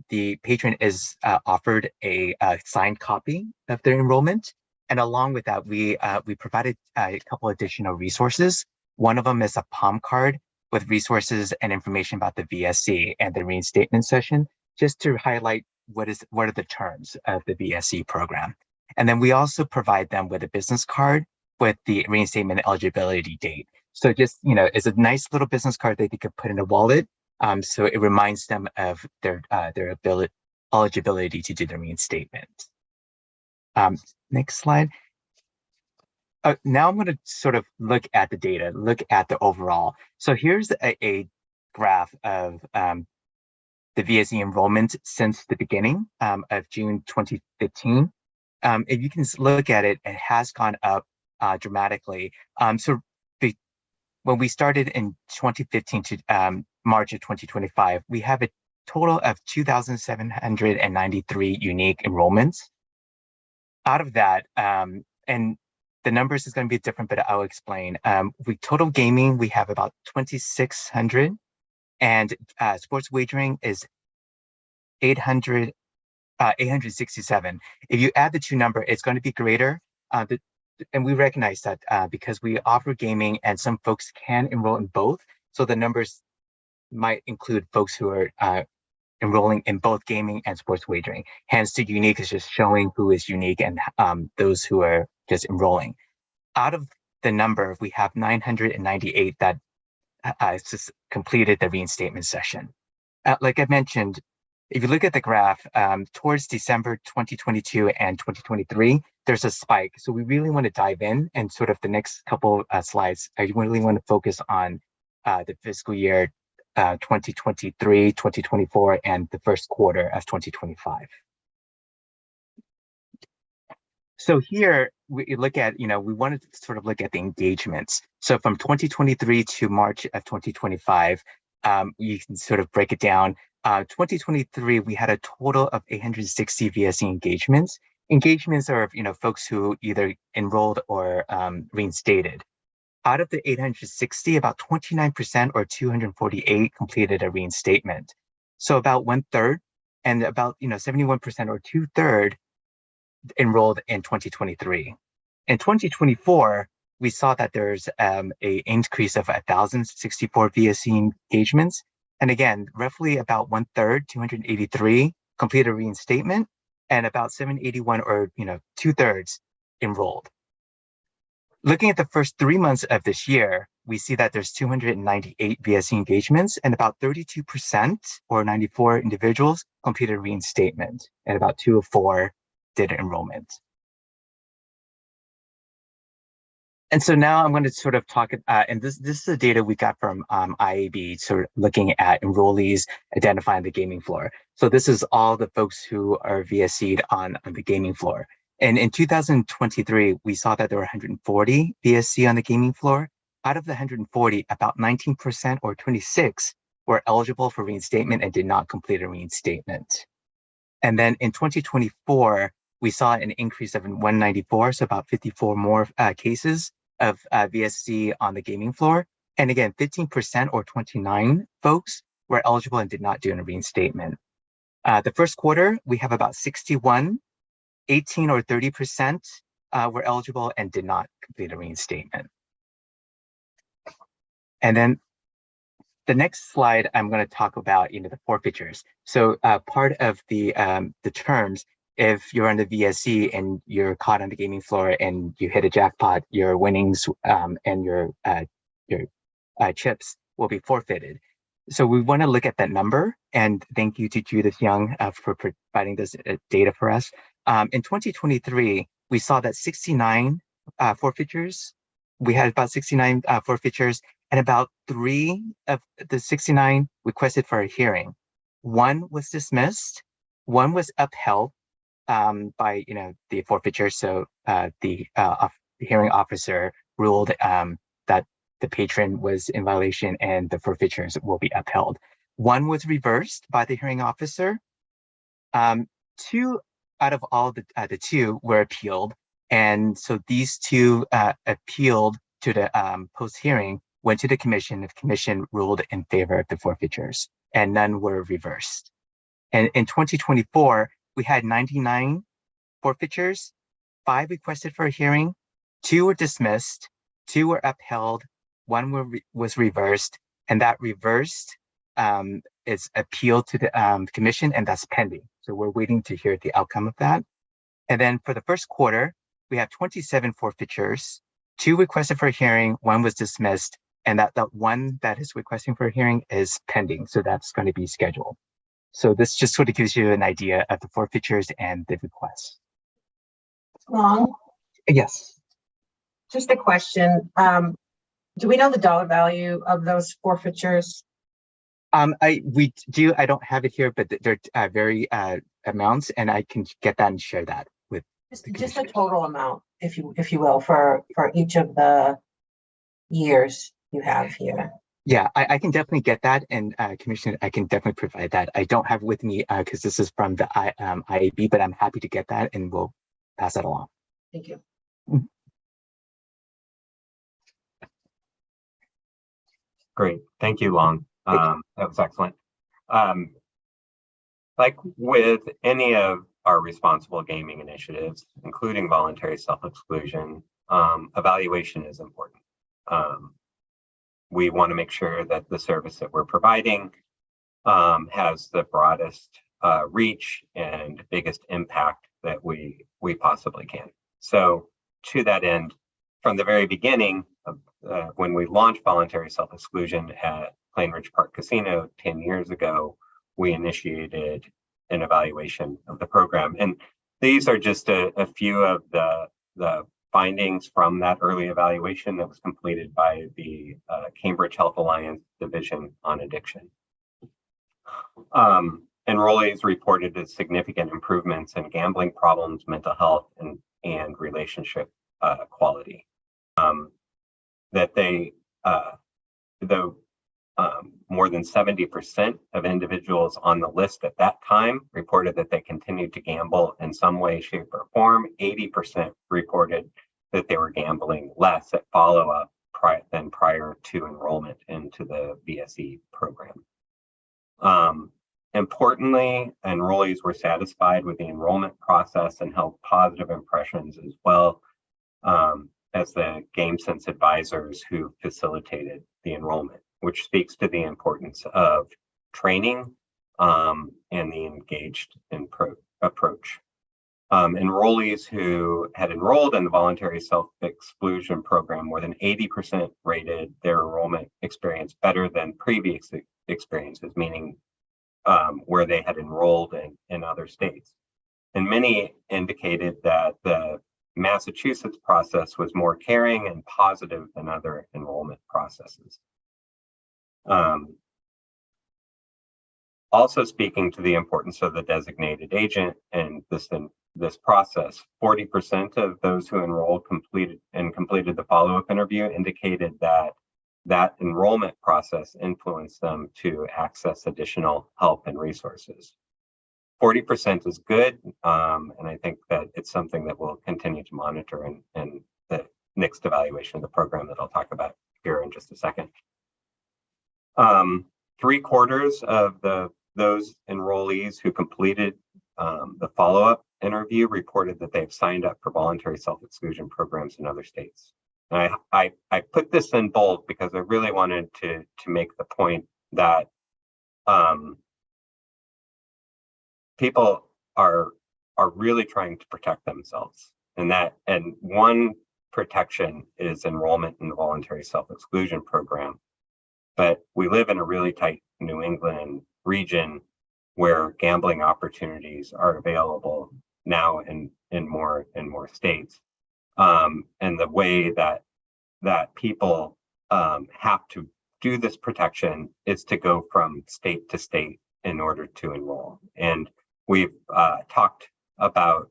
the patron is offered a signed copy of their enrollment. And along with that, we provided a couple additional resources. One of them is a palm card with resources and information about the VSE and the reinstatement session, just to highlight what are the terms of the VSE program. And then we also provide them with a business card with the reinstatement eligibility date. So just, it's a nice little business card that they could put in a wallet. So it reminds them of their eligibility to do the reinstatement. Next slide. Now I'm going to sort of look at the data, look at the overall. So here's a graph of the VSE enrollment since the beginning of June 2015. If you can look at it, it has gone up dramatically. When we started in 2015 to March of 2025, we have a total of 2,793 unique enrollments. Out of that, and the numbers is going to be different, but I'll explain. Total gaming, we have about 2,600, and sports wagering is 867. If you add the two numbers, it's going to be greater. And we recognize that because we offer gaming and some folks can enroll in both. So the numbers might include folks who are enrolling in both gaming and sports wagering. Hence, the unique is just showing who is unique and those who are just enrolling. Out of the number, we have 998 that just completed the reinstatement session. Like I mentioned, if you look at the graph, towards December 2022 and 2023, there's a spike. So we really want to dive in, and sort of the next couple slides, I really want to focus on the fiscal year 2023, 2024, and the first quarter of 2025. So here we look at, we wanted to sort of look at the engagements. So from 2023 to March of 2025, you can sort of break it down. 2023, we had a total of 860 VSE engagements. Engagements are, folks who either enrolled or reinstated. Out of the 860, about 29% or 248 completed a reinstatement. So about 1/3, and about 71% or 2/3 enrolled in 2023. In 2024, we saw that there's a increase of 1,064 VSE engagements. And again, roughly about 1/3, 283 completed a reinstatement, and about 781 or 2/3 enrolled. Looking at the first 3 months of this year, we see that there's 298 VSE engagements, and about 32% or 94 individuals completed reinstatement, and about 204 did enrollment. And so now I'm going to sort of talk, and this is the data we got from IAB, sort of looking at enrollees, identifying the gaming floor. So this is all the folks who are VSE'd on the gaming floor. And in 2023, we saw that there were 140 VSE on the gaming floor. Out of the 140, about 19% or 26 were eligible for reinstatement and did not complete a reinstatement. And then in 2024, we saw an increase of 194, so about 54 more cases of VSE on the gaming floor. And again, 15% or 29 folks were eligible and did not do a reinstatement. The first quarter, we have about 61, 18 or 30% were eligible and did not complete a reinstatement. And then the next slide, I'm going to talk about, the forfeitures. So part of the terms, if you're on the VSC and you're caught on the gaming floor and you hit a jackpot, your winnings and your chips will be forfeited. So we want to look at that number, and thank you to Judith Young for providing this data for us. In 2023, we saw that 69 forfeitures. We had about 69 forfeitures, and about 3 of the 69 requested for a hearing. 1 was dismissed, 1 was upheld by the forfeiture. So the hearing officer ruled that the patron was in violation and the forfeitures will be upheld. 1 was reversed by the hearing officer. 2 out of all the 2 were appealed. And so these 2 appealed to the post-hearing, went to the commission. The commission ruled in favor of the forfeitures, and none were reversed. And in 2024, we had 99 forfeitures, 5 requested for a hearing, 2 were dismissed, 2 were upheld, 1 was reversed, and that reversed is appealed to the commission, and that's pending. So we're waiting to hear the outcome of that. And then for the first quarter, we have 27 forfeitures, 2 requested for a hearing, 1 was dismissed, and that 1 that is requesting for a hearing is pending. So that's going to be scheduled. So this just sort of gives you an idea of the forfeitures and the requests. Long, Yes. just a question. Do we know the dollar value of those forfeitures? We do. I don't have it here, but they're very amounts, and I can get that and share that with Just a total amount, if you will, for each of the years you have here. Yeah, I can definitely get that, and Commissioner, I can definitely provide that. I don't have it with me because this is from the IAB, but I'm happy to get that, and we'll pass that along. Thank you. Great, thank you, Long. That was excellent. Like with any of our responsible gaming initiatives, including voluntary self-exclusion, evaluation is important. We want to make sure that the service that we're providing has the broadest reach and biggest impact that we possibly can. So to that end, from the very beginning, when we launched voluntary self-exclusion at Plainridge Park Casino 10 years ago, we initiated an evaluation of the program. And these are just a few of the findings from that early evaluation that was completed by the Cambridge Health Alliance Division on Addiction. Enrollees reported significant improvements in gambling problems, mental health, and relationship quality. That they, though more than 70% of individuals on the list at that time reported that they continued to gamble in some way, shape, or form. 80% reported that they were gambling less at follow-up than prior to enrollment into the VSE program. Importantly, enrollees were satisfied with the enrollment process and held positive impressions as well as the GameSense advisors who facilitated the enrollment, which speaks to the importance of training and the engaged approach. Enrollees who had enrolled in the voluntary self-exclusion program, more than 80% rated their enrollment experience better than previous experiences, meaning where they had enrolled in other states. And many indicated that the Massachusetts process was more caring and positive than other enrollment processes. Also speaking to the importance of the designated agent and this process, 40% of those who enrolled completed the follow-up interview indicated that enrollment process influenced them to access additional help and resources. 40% is good, and I think that it's something that we'll continue to monitor in the next evaluation of the program that I'll talk about here in just a second. 3/4 of those enrollees who completed the follow-up interview reported that they've signed up for voluntary self-exclusion programs in other states. And I put this in bold because I really wanted to make the point that people are really trying to protect themselves, and one protection is enrollment in the voluntary self-exclusion program. But we live in a really tight New England region where gambling opportunities are available now in more states. And the way that people have to do this protection is to go from state to state in order to enroll. And we've talked about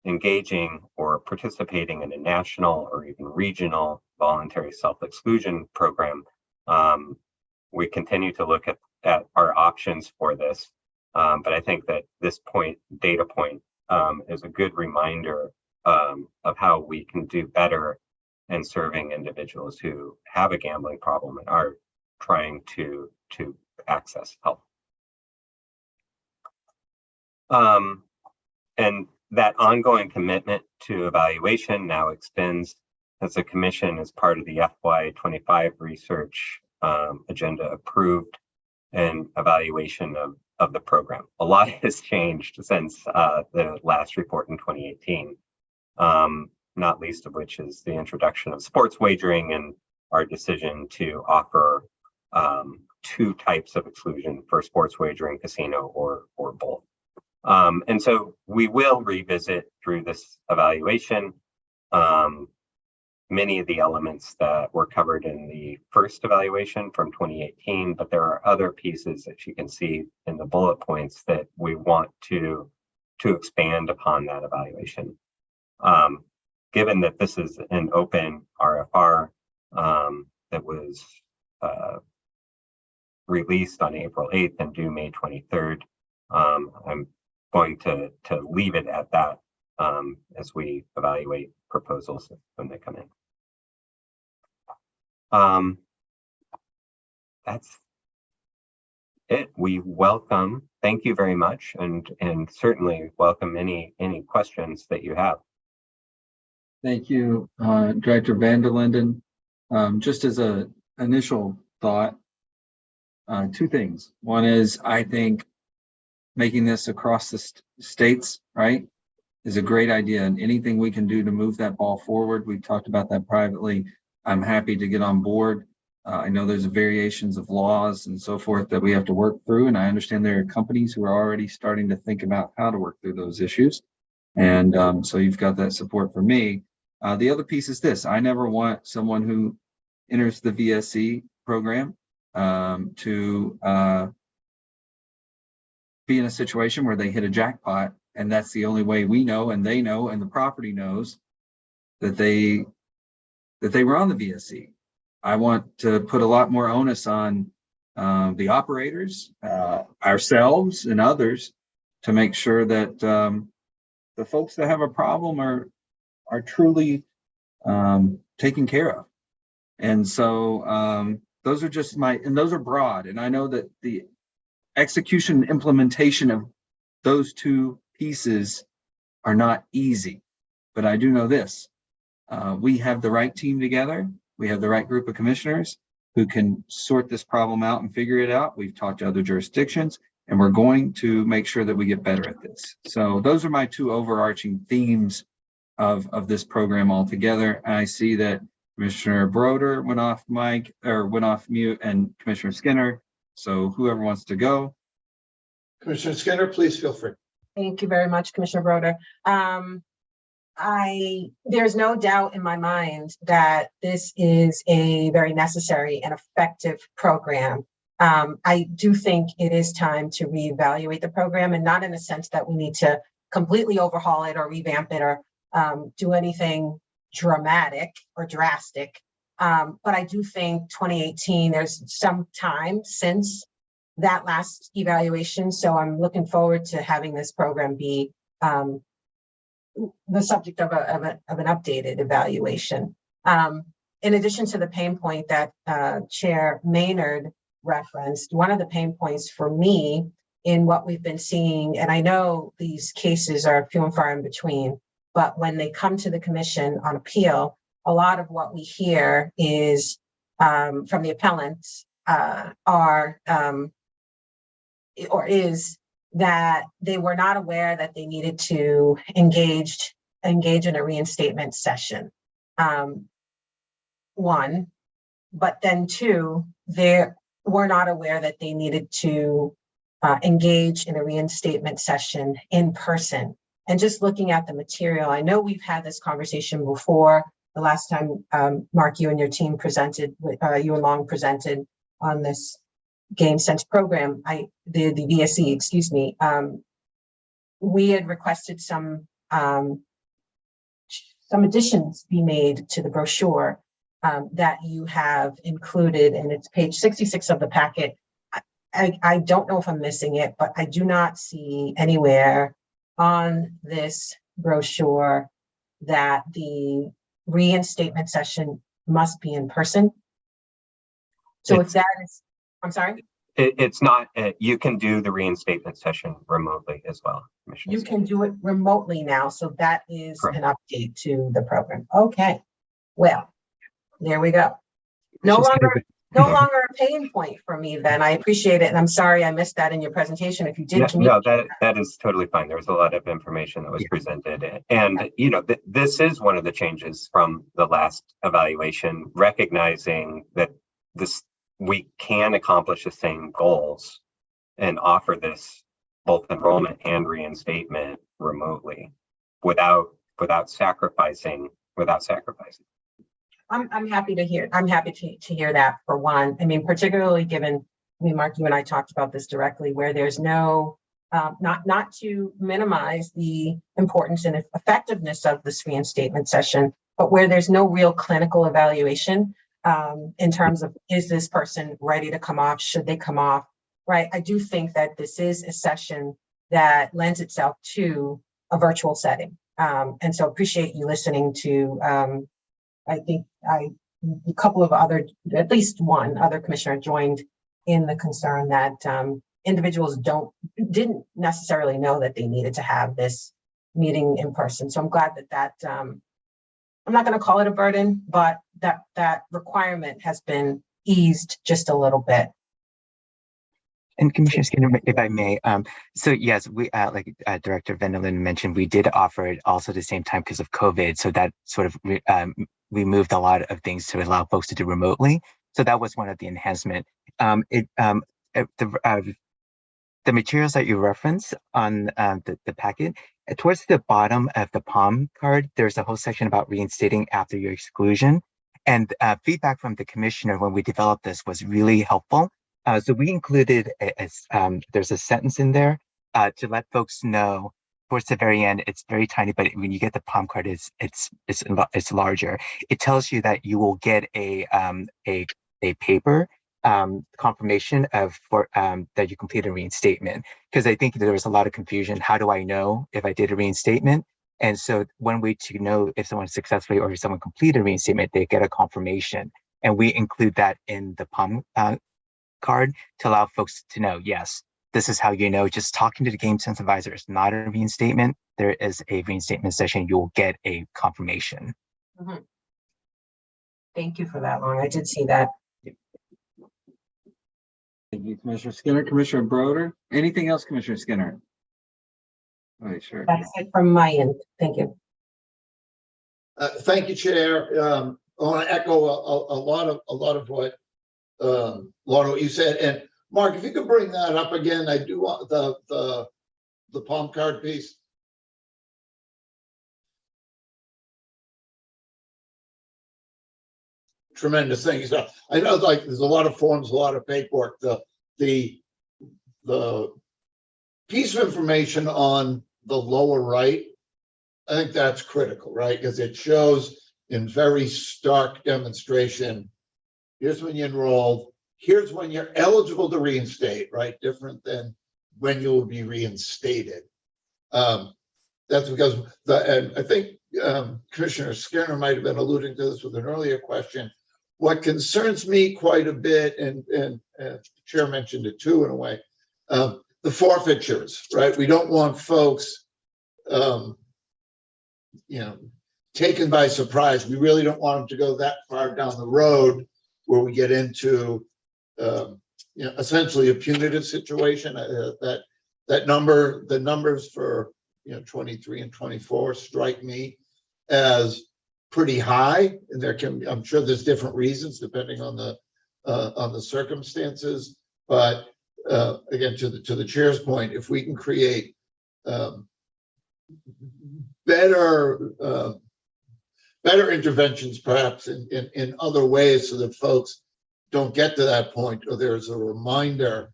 engaging or participating in a national or even regional voluntary self-exclusion program. We continue to look at our options for this, but I think that this data point is a good reminder of how we can do better in serving individuals who have a gambling problem and are trying to access help. And that ongoing commitment to evaluation now extends as the commission, as part of the FY25 research agenda, approved an evaluation of the program. A lot has changed since the last report in 2018, not least of which is the introduction of sports wagering and our decision to offer 2 types of exclusion for sports wagering, casino, or both. And so we will revisit through this evaluation many of the elements that were covered in the first evaluation from 2018, but there are other pieces that you can see in the bullet points that we want to expand upon that evaluation. Given that this is an open RFR that was released on April 8th and due May 23rd, I'm going to leave it at that as we evaluate proposals when they come in. That's it. We welcome, thank you very much, and certainly welcome any questions that you have. Thank you, Director Van der Linden. Just as an initial thought, 2 things. One is, I think making this across the states, right, is a great idea, and anything we can do to move that ball forward, we've talked about that privately, I'm happy to get on board. I know there's variations of laws and so forth that we have to work through, and I understand there are companies who are already starting to think about how to work through those issues. And so you've got that support from me. The other piece is this: I never want someone who enters the VSE program to be in a situation where they hit a jackpot, and that's the only way we know, and they know, and the property knows that they were on the VSE. I want to put a lot more onus on the operators, ourselves, and others to make sure that the folks that have a problem are truly taken care of. And so those are just and those are broad. And I know that the execution and implementation of those 2 pieces are not easy, but I do know this: we have the right team together. We have the right group of commissioners who can sort this problem out and figure it out. We've talked to other jurisdictions, and we're going to make sure that we get better at this. So those are my 2 overarching themes of this program altogether. And I see that Commissioner Broder went off mute, and Commissioner Skinner. So whoever wants to go. Commissioner Skinner, please feel free. Thank you very much, Commissioner Broder. There's no doubt in my mind that this is a very necessary and effective program. I do think it is time to reevaluate the program, and not in the sense that we need to completely overhaul it or revamp it or do anything dramatic or drastic. But I do think 2018, there's some time since that last evaluation. So I'm looking forward to having this program be the subject of an updated evaluation. In addition to the pain point that Chair Maynard referenced, one of the pain points for me in what we've been seeing, and I know these cases are few and far in between, but when they come to the commission on appeal, a lot of what we hear is from the appellants is that they were not aware that they needed to engage in a reinstatement session. One, but then two, they were not aware that they needed to engage in a reinstatement session in person. And just looking at the material, I know we've had this conversation before. The last time, Mark, you and your team presented, you and Long presented on this GameSense program, the VSE, excuse me. We had requested some additions be made to the brochure that you have included, and it's page 66 of the packet. I don't know if I'm missing it, but I do not see anywhere on this brochure that the reinstatement session must be in person. So if that is, I'm sorry? It's not, you can do the reinstatement session remotely as well, Commissioner. You can do it remotely now. So that is Correct. an update to the program. Okay, well, there we go. No longer a pain point for me then. I appreciate it. And I'm sorry I missed that in your presentation. If you did No, that is totally fine. There was a lot of information that was presented. And, you know, this is one of the changes from the last evaluation, recognizing that we can accomplish the same goals and offer this both enrollment and reinstatement remotely without sacrificing. I'm happy to hear. I'm happy to hear that for one. I mean, particularly given, I mean, Mark, you and I talked about this directly, where there's no, not to minimize the importance and effectiveness of this reinstatement session, but where there's no real clinical evaluation in terms of, is this person ready to come off? Should they come off? Right. I do think that this is a session that lends itself to a virtual setting. And so appreciate you listening to, I think a couple of other, at least one other commissioner joined in the concern that individuals didn't necessarily know that they needed to have this meeting in person. So I'm glad that I'm not going to call it a burden, but that requirement has been eased just a little bit. And Commissioner Skinner, if I may, so yes, we like Director Vendelin mentioned, we did offer it also at the same time because of COVID. So that sort of we moved a lot of things to allow folks to do remotely. So that was one of the enhancement. The materials that you reference on the packet, towards the bottom of the POM card, there's a whole section about reinstating after your exclusion. And feedback from the commissioner when we developed this was really helpful. So we included, there's a sentence in there to let folks know towards the very end, it's very tiny, but when you get the POM card, it's larger. It tells you that you will get a paper confirmation of that you completed a reinstatement, because I think there was a lot of confusion. How do I know if I did a reinstatement? And so one way to know if someone successfully or if someone completed a reinstatement, they get a confirmation, and we include that in the POM card to allow folks to know, yes, this is how you know. Just talking to the GameSense advisor is not a reinstatement. There is a reinstatement session. You'll get a confirmation. Mm-hmm. Thank you for that, Long. I did see that. Thank you, Commissioner Skinner. Commissioner Broder, anything else, Commissioner Skinner? All right, sure. That's it from my end. Thank you. Thank you, Chair. I want to echo a lot of what you said. And Mark, if you could bring that up again, I do want the POM card piece. Tremendous thing. So I know, like, there's a lot of forms, a lot of paperwork. The piece of information on the lower right, I think that's critical, right? Because it shows in very stark demonstration, here's when you enrolled, here's when you're eligible to reinstate, right? Different than when you will be reinstated. That's because and I think Commissioner Skinner might have been alluding to this with an earlier question. What concerns me quite a bit, and the Chair mentioned it too in a way, the forfeitures, right? We don't want folks, taken by surprise. We really don't want them to go that far down the road where we get into essentially a punitive situation. The numbers for 23 and 24 strike me as pretty high, and I'm sure there's different reasons depending on the circumstances. But again, to the chair's point, if we can create better interventions, perhaps in other ways, so that folks don't get to that point, or there's a reminder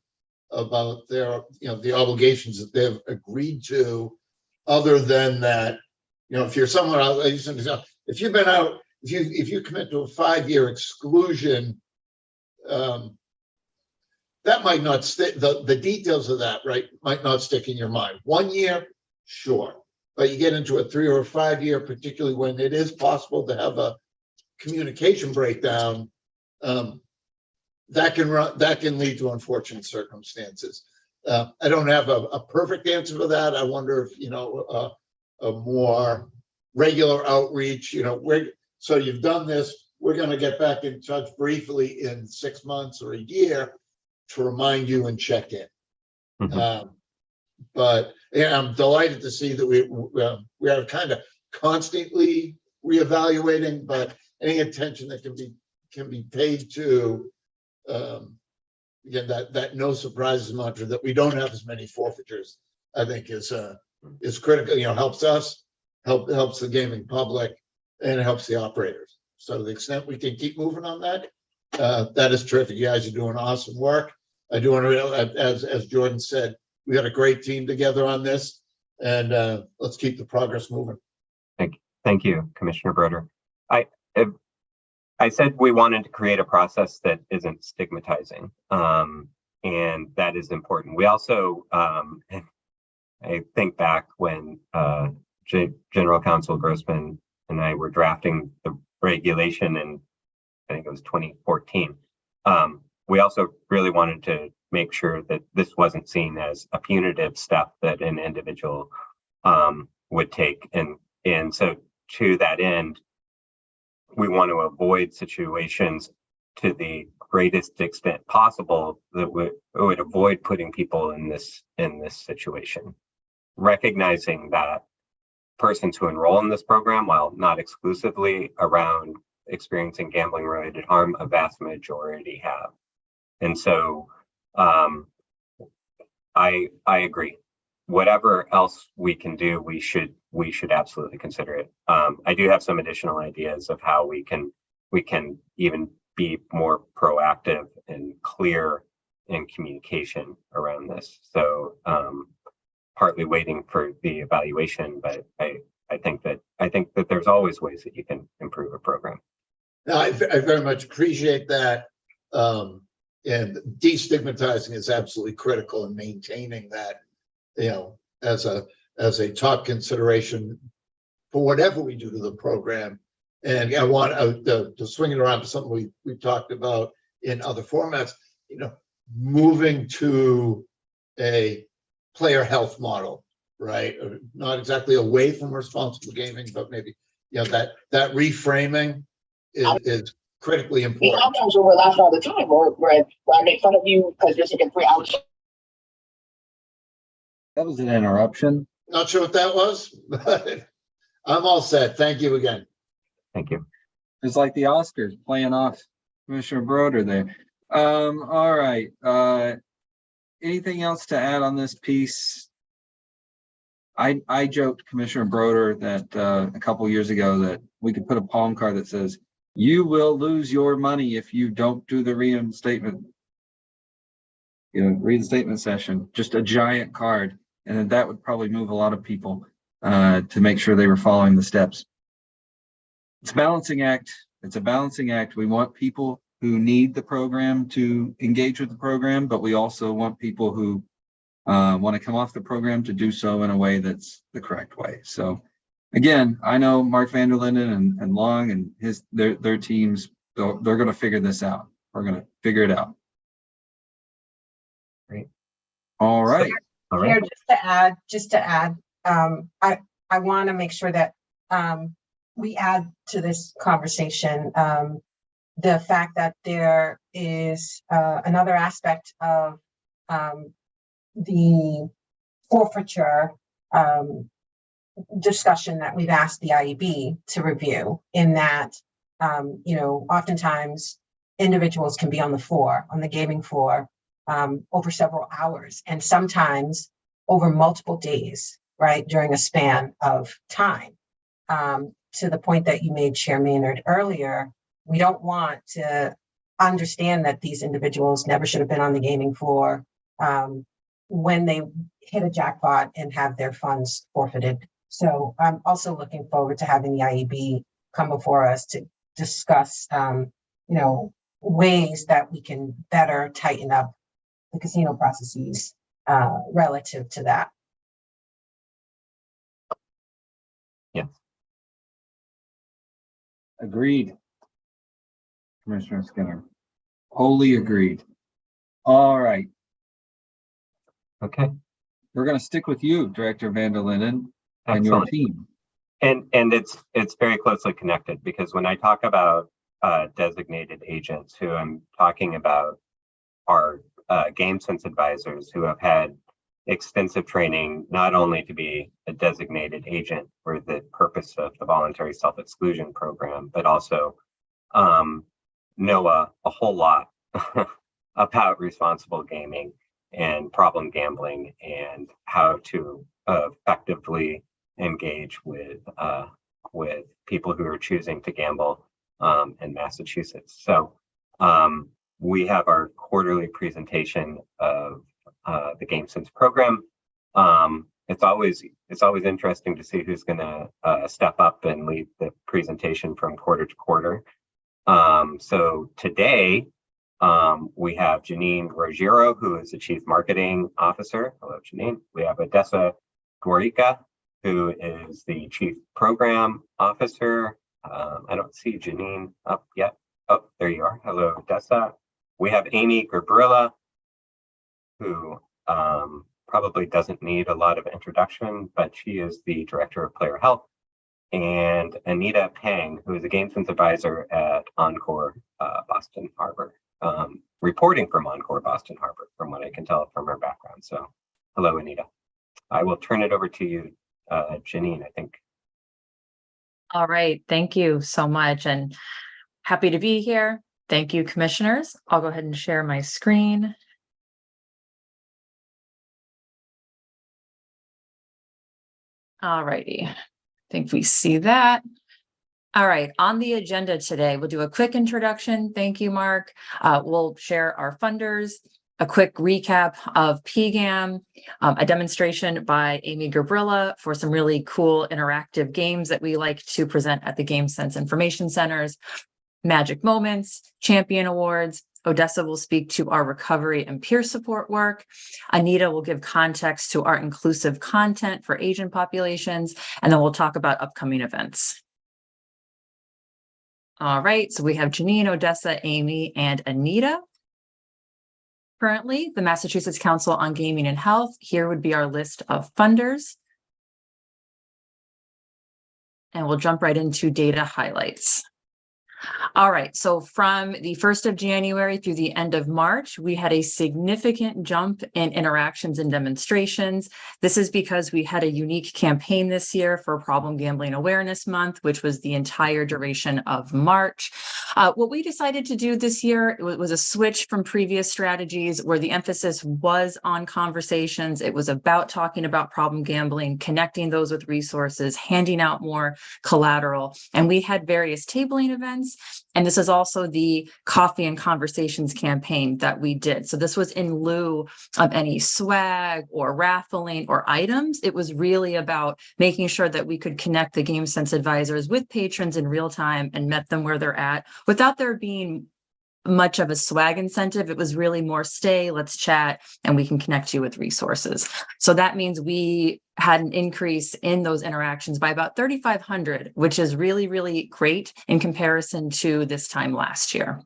about their the obligations that they've agreed to, other than that, if you're someone, if you've been out, if you commit to a 5-year exclusion, that might not stick. The details of that, right, might not stick in your mind. 1 year, sure, but you get into a 3 or 5 year, particularly when it is possible to have a communication breakdown, that can lead to unfortunate circumstances. I don't have a perfect answer for that. I wonder if a more regular outreach. So you've done this. We're going to get back in touch briefly in 6 months or a year to remind you and check in. Mhm. But yeah, I'm delighted to see that we are kind of constantly reevaluating, but any attention that can be paid to again that no surprises mantra, that we don't have as many forfeitures, I think is critical. Helps us, helps the gaming public, and it helps the operators. So to the extent we can keep moving on that, that is terrific. You guys are doing awesome work. I do want to, as Jordan said, we got a great team together on this, and let's keep the progress moving. Thank you, Commissioner Broder. I said we wanted to create a process that isn't stigmatizing, and that is important. We also, I think back when General Counsel Grossman and I were drafting the regulation in, I think it was 2014. We also really wanted to make sure that this wasn't seen as a punitive step that an individual would take. And so to that end, we want to avoid situations to the greatest extent possible that would avoid putting people in this situation. Recognizing that persons who enroll in this program, while not exclusively around experiencing gambling related harm, a vast majority have. And so I agree. Whatever else we can do, we should absolutely consider it. I do have some additional ideas of how we can even be more proactive and clear in communication around this. So partly waiting for the evaluation, but I think that there's always ways that you can improve a program. No, I very much appreciate that. And destigmatizing is absolutely critical in maintaining that, as a top consideration for whatever we do to the program. And I want to swing it around to something we've talked about in other formats, moving to a player health model, right? Not exactly away from responsible gaming, but maybe, that reframing is critically The important. outcomes were left all the time, or where I make fun of you because you're taking 3 hours. That was an interruption. Not sure what that was, but I'm all set. Thank you again. Thank you. It's like the Oscars playing off Commissioner Broder there. All right. Anything else to add on this piece? I joked Commissioner Broder that a couple years ago that we could put a palm card that says, "You will lose your money if you don't do the reinstatement." Reinstatement session, just a giant card, and that would probably move a lot of people to make sure they were following the steps. It's a balancing act. It's a balancing act. We want people who need the program to engage with the program, but we also want people who want to come off the program to do so in a way that's the correct way. So again, I know Mark Vanderlinden and Long and their teams, they're going to figure this out. We're going to figure it out. Great. All right. All Here, right. just to add, I want to make sure that we add to this conversation the fact that there is another aspect of the forfeiture discussion that we've asked the IEB to review, in that, oftentimes individuals can be on the gaming floor over several hours, and sometimes over multiple days, right, during a span of time. To the point that you made, Chair Maynard, earlier, we don't want to understand that these individuals never should have been on the gaming floor when they hit a jackpot and have their funds forfeited. So I'm also looking forward to having the IEB come before us to discuss, ways that we can better tighten up the casino processes relative to that. Yes. Agreed. Commissioner Skinner. Wholly agreed. All right. Okay. We're going to stick with you, Director Van der Linden, and your Excellent. team. And it's very closely connected, because when I talk about designated agents, who I'm talking about are GameSense advisors who have had extensive training, not only to be a designated agent for the purpose of the voluntary self-exclusion program, but also know a whole lot about responsible gaming and problem gambling, and how to effectively engage with people who are choosing to gamble in Massachusetts. So we have our quarterly presentation of the GameSense program. It's always interesting to see who's going to step up and lead the presentation from quarter to quarter. So today we have Janine Ruggiero, who is the Chief Marketing Officer. Hello, Janine. We have Odessa Gorica, who is the Chief Program Officer. I don't see Janine up yet. Oh, there you are. Hello, Odessa. We have Amy Gabriella, who probably doesn't need a lot of introduction, but she is the Director of Player Health. And Anita Pang, who is a GameSense advisor at Encore Boston Harbor, reporting from Encore Boston Harbor, from what I can tell from her background. So hello, Anita. I will turn it over to you, Janine, I think. All right, thank you so much, and happy to be here. Thank you, commissioners. I'll go ahead and share my screen. All righty, I think we see that. All right, on the agenda today, we'll do a quick introduction. Thank you, Mark. We'll share our funders, a quick recap of PGAM, a demonstration by Amy Gabriella for some really cool interactive games that we like to present at the GameSense Information Centers, Magic Moments, Champion Awards. Odessa will speak to our recovery and peer support work. Anita will give context to our inclusive content for Asian populations, and then we'll talk about upcoming events. All right, so we have Janine, Odessa, Amy, and Anita. Currently, the Massachusetts Council on Gaming and Health, here would be our list of funders. And we'll jump right into data highlights. All right, so from the 1st of January through the end of March, we had a significant jump in interactions and demonstrations. This is because we had a unique campaign this year for Problem Gambling Awareness Month, which was the entire duration of March. What we decided to do this year was a switch from previous strategies where the emphasis was on conversations. It was about talking about problem gambling, connecting those with resources, handing out more collateral, and we had various tabling events. And this is also the Coffee and Conversations campaign that we did. So this was in lieu of any swag or raffling or items. It was really about making sure that we could connect the GameSense advisors with patrons in real time and met them where they're at without there being much of a swag incentive. It was really more stay, let's chat, and we can connect you with resources. So that means we had an increase in those interactions by about 3,500, which is really, really great in comparison to this time last year.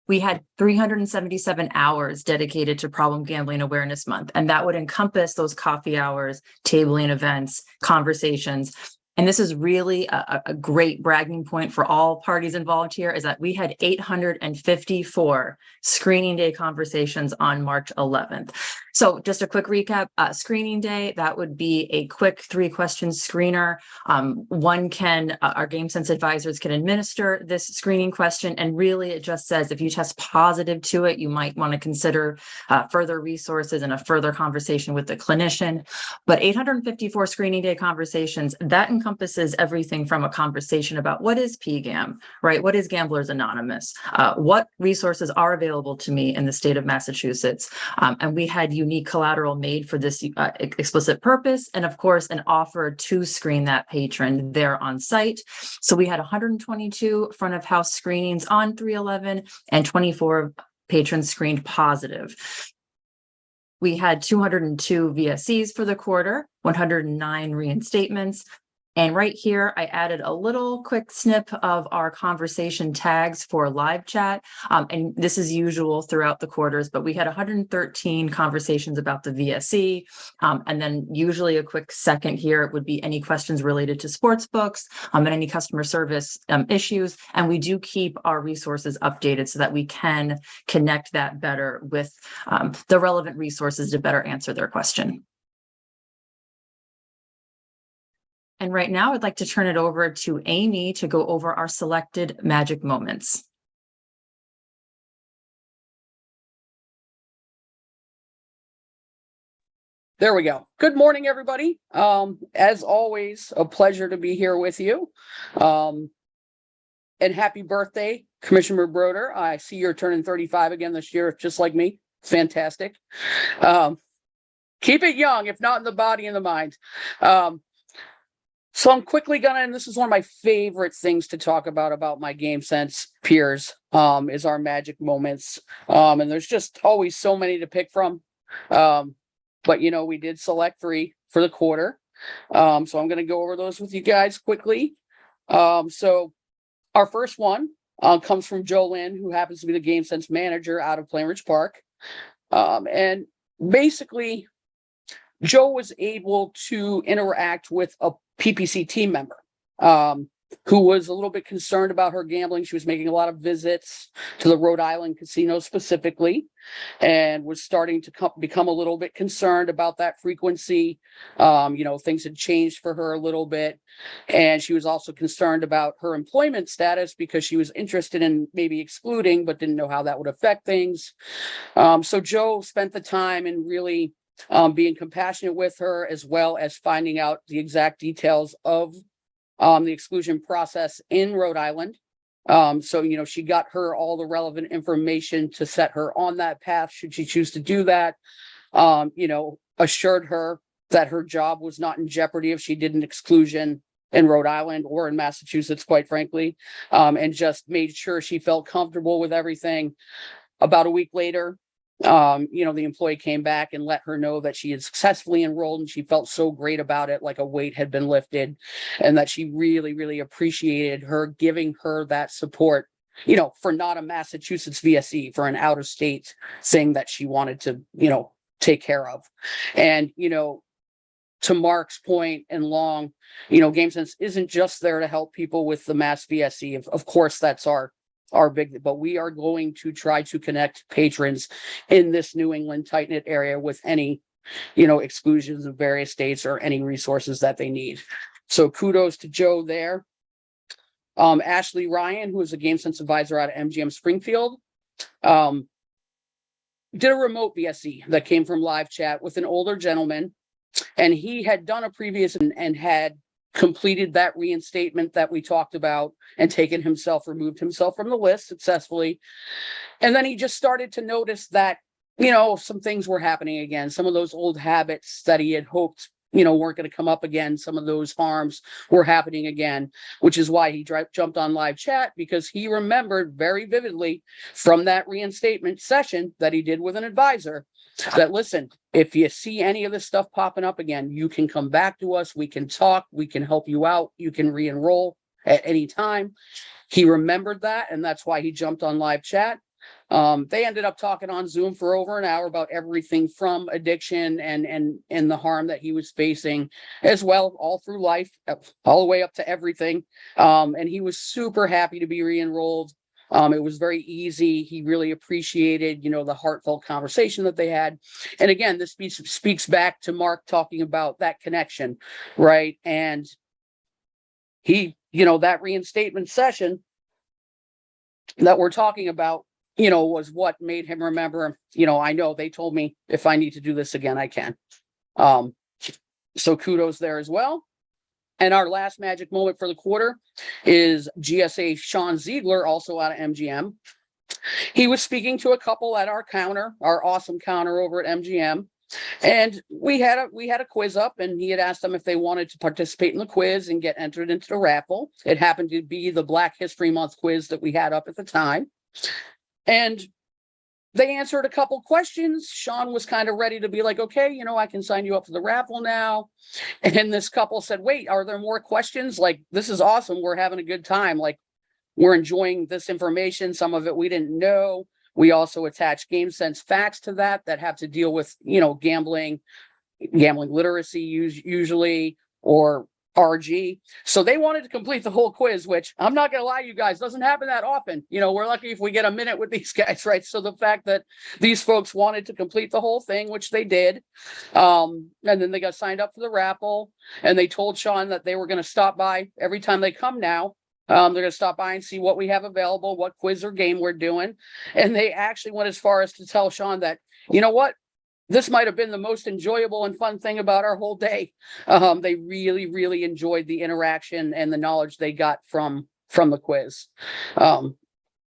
We had 377 hours dedicated to Problem Gambling Awareness Month, and that would encompass those coffee hours, tabling events, conversations, And this is really a great bragging point for all parties involved here, is that we had 854 screening day conversations on March 11th. So just a quick recap, screening day, that would be a quick 3-question screener. Our GameSense advisors can administer this screening question. And really it just says, if you test positive to it, you might want to consider further resources and a further conversation with the clinician. But 854 screening day conversations, that encompasses everything from a conversation about what is PGAM, right? What is Gamblers Anonymous? What resources are available to me in the state of Massachusetts? And we had unique collateral made for this explicit purpose. And of course, an offer to screen that patron there on site. So we had 122 front of house screenings on 3/11 and 24 patrons screened positive. We had 202 VSCs for the quarter, 109 reinstatements. And right here, I added a little quick snip of our conversation tags for live chat. And this is usual throughout the quarters, but we had 113 conversations about the VSC. And then usually a quick second here would be any questions related to sports books and any customer service issues. And we do keep our resources updated so that we can connect that better with the relevant resources to better answer their question. And right now, I'd like to turn it over to Amy to go over our selected magic moments. There we go. Good morning, everybody. As always, a pleasure to be here with you. And happy birthday, Commissioner Broder. I see you're turning 35 again this year, just like me. Fantastic. Keep it young, if not in the body and the mind. So I'm quickly gonna, and this is one of my favorite things to talk about my GameSense peers, is our magic moments. And there's just always so many to pick from. But you know, we did select 3 for the quarter. So I'm gonna go over those with you guys quickly. So our first one comes from Joe Lynn, who happens to be the GameSense manager out of Plainridge Park. And basically, Joe was able to interact with a PPC team member who was a little bit concerned about her gambling. She was making a lot of visits to the Rhode Island casino specifically, and was starting to become a little bit concerned about that frequency. You know, things had changed for her a little bit. And she was also concerned about her employment status because she was interested in maybe excluding, but didn't know how that would affect things. So Joe spent the time in really being compassionate with her, as well as finding out the exact details of the exclusion process in Rhode Island. So, you know, she got her all the relevant information to set her on that path, should she choose to do that. You know, assured her that her job was not in jeopardy if she did an exclusion in Rhode Island or in Massachusetts, quite frankly, and just made sure she felt comfortable with everything. About a week later, you know, the employee came back and let her know that she had successfully enrolled, and she felt so great about it, like a weight had been lifted, and that she really, really appreciated her giving her that support, you know, for not a Massachusetts VSE, for an out of state thing that she wanted to, you know, take care of. And, you know, to Mark's point and Long, you know, GameSense isn't just there to help people with the Mass VSE. Of course, that's our big, but we are going to try to connect patrons in this New England tight-knit area with any, you know, exclusions of various states or any resources that they need. So kudos to Joe there. Ashley Ryan, who is a GameSense advisor out of MGM Springfield, did a remote VSE that came from live chat with an older gentleman, and he had done a previous and had completed that reinstatement that we talked about and removed himself from the list successfully. And then he just started to notice that, you know, some things were happening again. Some of those old habits that he had hoped, you know, weren't going to come up again. Some of those harms were happening again, which is why he jumped on live chat, because he remembered very vividly from that reinstatement session that he did with an advisor that, listen, if you see any of this stuff popping up again, you can come back to us. We can talk. We can help you out. You can re-enroll at any time. He remembered that, and that's why he jumped on live chat. They ended up talking on Zoom for over an hour about everything from addiction and the harm that he was facing as well, all through life, all the way up to everything. And he was super happy to be re-enrolled. It was very easy. He really appreciated, the heartfelt conversation that they had. And again, this speaks back to Mark talking about that connection, right? And he, that reinstatement session that we're talking about, was what made him remember, I know they told me if I need to do this again, I can. So kudos there as well. And our last magic moment for the quarter is GSA Sean Ziegler, also out of MGM. He was speaking to a couple at our counter, our awesome counter over at MGM. And we had a quiz up, and he had asked them if they wanted to participate in the quiz and get entered into the raffle. It happened to be the Black History Month quiz that we had up at the time. And they answered a couple questions. Sean was kind of ready to be like, okay, I can sign you up for the raffle now. And this couple said, wait, are there more questions? Like, this is awesome. We're having a good time. Like, we're enjoying this information. Some of it we didn't know. We also attach GameSense facts to that have to deal with, gambling literacy usually, or RG. So they wanted to complete the whole quiz, which I'm not going to lie, you guys, doesn't happen that often. We're lucky if we get a minute with these guys, right? So the fact that these folks wanted to complete the whole thing, which they did, and then they got signed up for the raffle, and they told Sean that they were going to stop by every time they come now. They're going to stop by and see what we have available, what quiz or game we're doing. And they actually went as far as to tell Sean that, you know what? This might have been the most enjoyable and fun thing about our whole day. They really, really enjoyed the interaction and the knowledge they got from the quiz.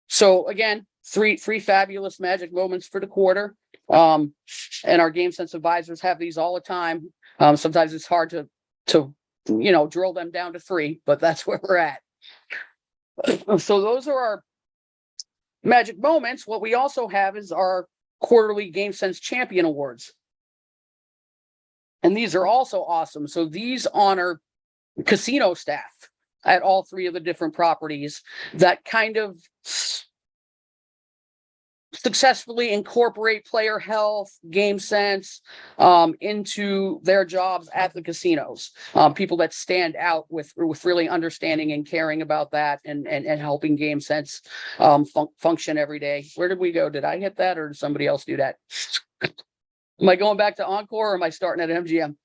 So again, three fabulous magic moments for the quarter. And our GameSense advisors have these all the time. Sometimes it's hard to drill them down to 3, but that's where we're at. So those are our magic moments. What we also have is our quarterly GameSense Champion Awards. And these are also awesome. So these honor casino staff at all 3 of the different properties that kind of successfully incorporate player health, GameSense into their jobs at the casinos. People that stand out with really understanding and caring about that and helping GameSense function every day. Where did we go? Did I hit that, or did somebody else do that? Am I going back to Encore, or am I starting at MGM?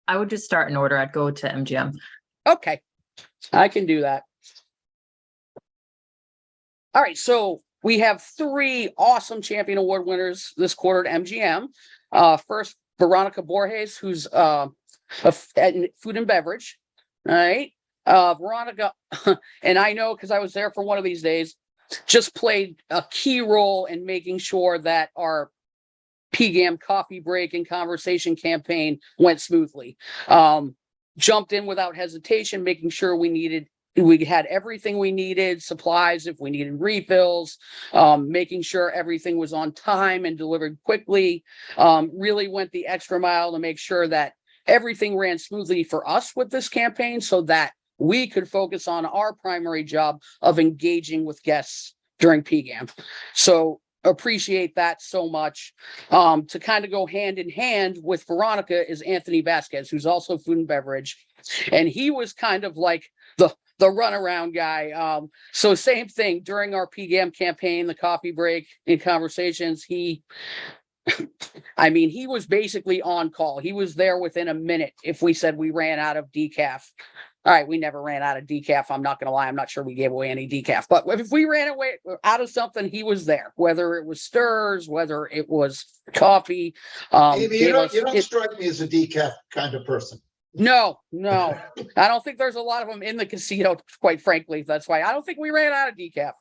I would just start in order. I'd go to MGM. Okay, I can do that. All right, so we have 3 awesome Champion Award winners this quarter at MGM. First, Veronica Borges, who's at food and beverage. All right. Veronica, and I know because I was there for one of these days, just played a key role in making sure that our PGAM coffee break and conversation campaign went smoothly. Jumped in without hesitation, making sure we had everything we needed, supplies if we needed refills, making sure everything was on time and delivered quickly. Really went the extra mile to make sure that everything ran smoothly for us with this campaign so that we could focus on our primary job of engaging with guests during PGAM. So appreciate that so much. To kind of go hand in hand with Veronica is Anthony Vasquez, who's also food and beverage. And he was kind of like the runaround guy. So same thing during our PGAM campaign, the coffee break in conversations, he was basically on call. He was there within a minute if we said we ran out of decaf. All right, we never ran out of decaf. I'm not going to lie. I'm not sure we gave away any decaf. But if we ran away out of something, he was there, whether it was stirs, whether it was coffee. Maybe you don't strike me as a decaf kind of person. No. I don't think there's a lot of them in the casino, quite frankly. That's why I don't think we ran out of decaf.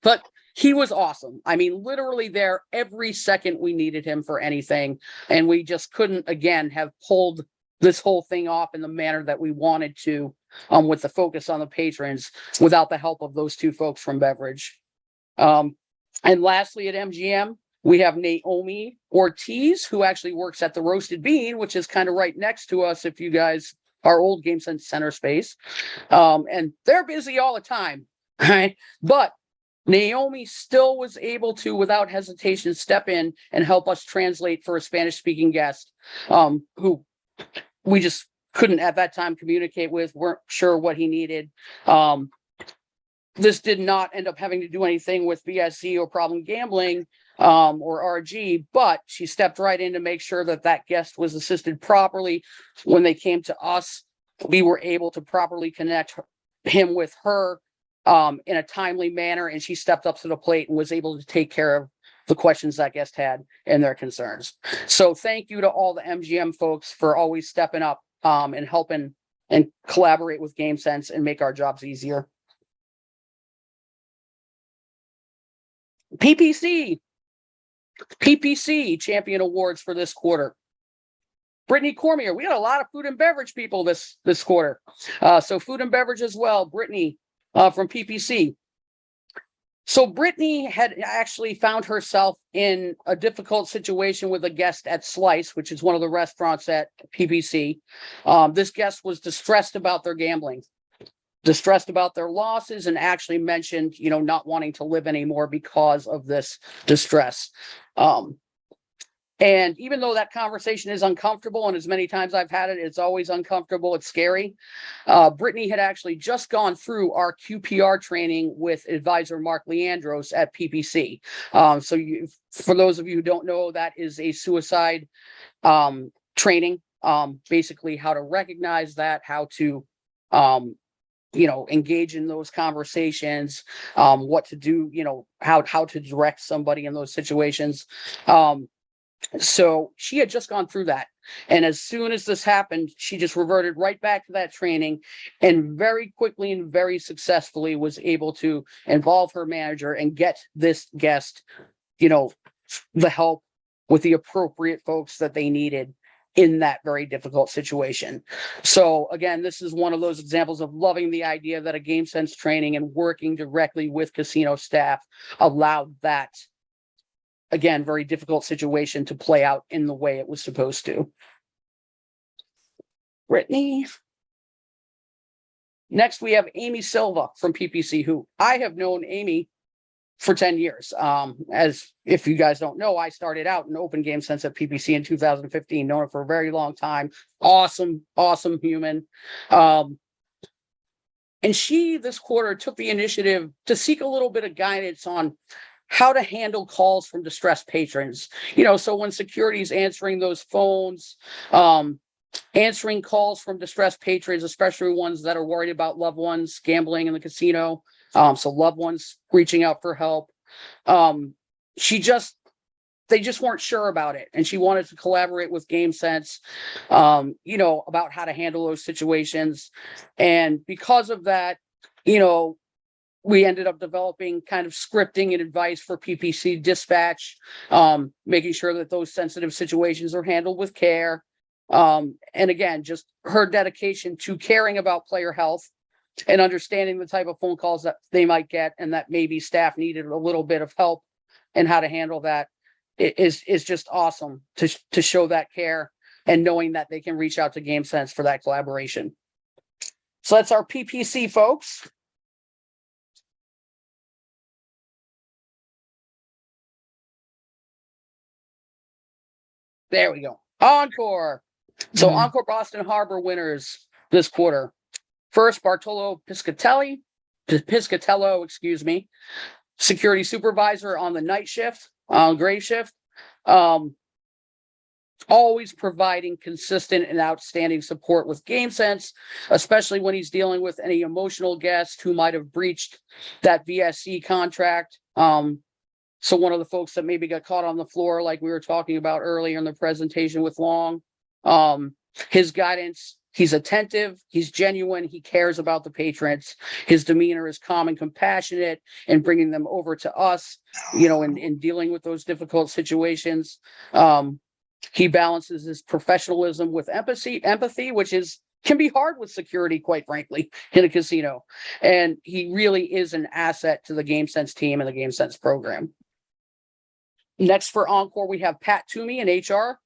But he was awesome. Literally there every second we needed him for anything. And we just couldn't, again, have pulled this whole thing off in the manner that we wanted to, with the focus on the patrons without the help of those 2 folks from beverage. And lastly, at MGM, we have Naomi Ortiz, who actually works at the Roasted Bean, which is kind of right next to us if you guys are old GameSense Center space. And they're busy all the time, right? But Naomi still was able to, without hesitation, step in and help us translate for a Spanish-speaking guest, who we just couldn't at that time communicate with, weren't sure what he needed. This did not end up having to do anything with VSC or problem gambling, or RG, but she stepped right in to make sure that that guest was assisted properly. When they came to us, we were able to properly connect him with her in a timely manner, and she stepped up to the plate and was able to take care of the questions that guest had and their concerns. So thank you to all the MGM folks for always stepping up and helping and collaborate with GameSense and make our jobs easier. PPC champion awards for this quarter. Brittany Cormier, we had a lot of food and beverage people this quarter. So food and beverage as well. Brittany from PPC. So Brittany had actually found herself in a difficult situation with a guest at Slice, which is one of the restaurants at PPC. This guest was distressed about their gambling, distressed about their losses, and actually mentioned, not wanting to live anymore because of this distress. And even though that conversation is uncomfortable, and as many times I've had it, it's always uncomfortable, it's scary. Brittany had actually just gone through our QPR training with advisor Mark Leandros at PPC. For those of you who don't know, that is a suicide training, basically how to recognize that, how to engage in those conversations, what to do, how to direct somebody in those situations. So she had just gone through that. And as soon as this happened, she just reverted right back to that training, and very quickly and very successfully was able to involve her manager and get this guest, the help with the appropriate folks that they needed in that very difficult situation. So again, this is one of those examples of loving the idea that a GameSense training and working directly with casino staff allowed that, again, very difficult situation to play out in the way it was supposed to. Brittany. Next, we have Amy Silva from PPC, who I have known Amy for 10 years. As if you guys don't know, I started out in open GameSense at PPC in 2015, known her for a very long time. Awesome human. And she, this quarter, took the initiative to seek a little bit of guidance on how to handle calls from distressed patrons. So when security is answering those phones, answering calls from distressed patrons, especially ones that are worried about loved ones gambling in the casino. So loved ones reaching out for help. They just weren't sure about it. And she wanted to collaborate with GameSense, about how to handle those situations. And because of that, we ended up developing kind of scripting and advice for PPC dispatch, making sure that those sensitive situations are handled with care. And again, just her dedication to caring about player health and understanding the type of phone calls that they might get, and that maybe staff needed a little bit of help and how to handle that is just awesome to show that care and knowing that they can reach out to GameSense for that collaboration. So that's our PPC folks. There we go. Encore. So Encore Boston Harbor winners this quarter. First, Bartolo Piscatello, security supervisor on the night shift, grave shift. Always providing consistent and outstanding support with GameSense, especially when he's dealing with any emotional guest who might have breached that VSC contract. So one of the folks that maybe got caught on the floor, like we were talking about earlier in the presentation with Long, his guidance, he's attentive, he's genuine, he cares about the patrons. His demeanor is calm and compassionate, and bringing them over to us, in dealing with those difficult situations. He balances his professionalism with empathy, which can be hard with security, quite frankly, in a casino. And he really is an asset to the GameSense team and the GameSense program. Next for Encore, we have Pat Toomey in HR.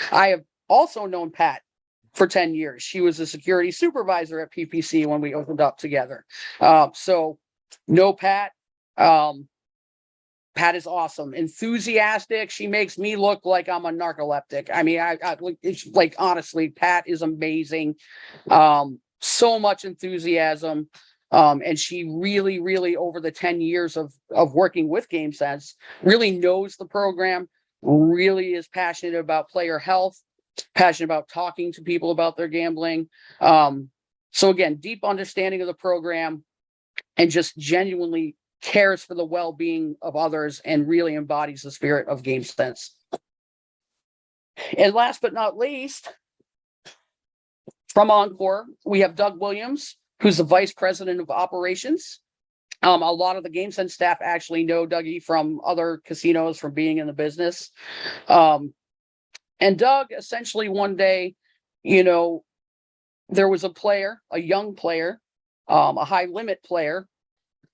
I have also known Pat for 10 years. She was a security supervisor at PPC when we opened up together. So know Pat. Pat is awesome, enthusiastic. She makes me look like I'm a narcoleptic. I mean, it's like, honestly, Pat is amazing. So much enthusiasm. And she really, really, over the 10 years of working with GameSense, really knows the program, really is passionate about player health, passionate about talking to people about their gambling. So again, deep understanding of the program and just genuinely cares for the well-being of others and really embodies the spirit of GameSense. And last but not least, from Encore, we have Doug Williams, who's the Vice President of Operations. A lot of the GameSense staff actually know Dougie from other casinos, from being in the business. And Doug, essentially one day, there was a player, a young player, a high limit player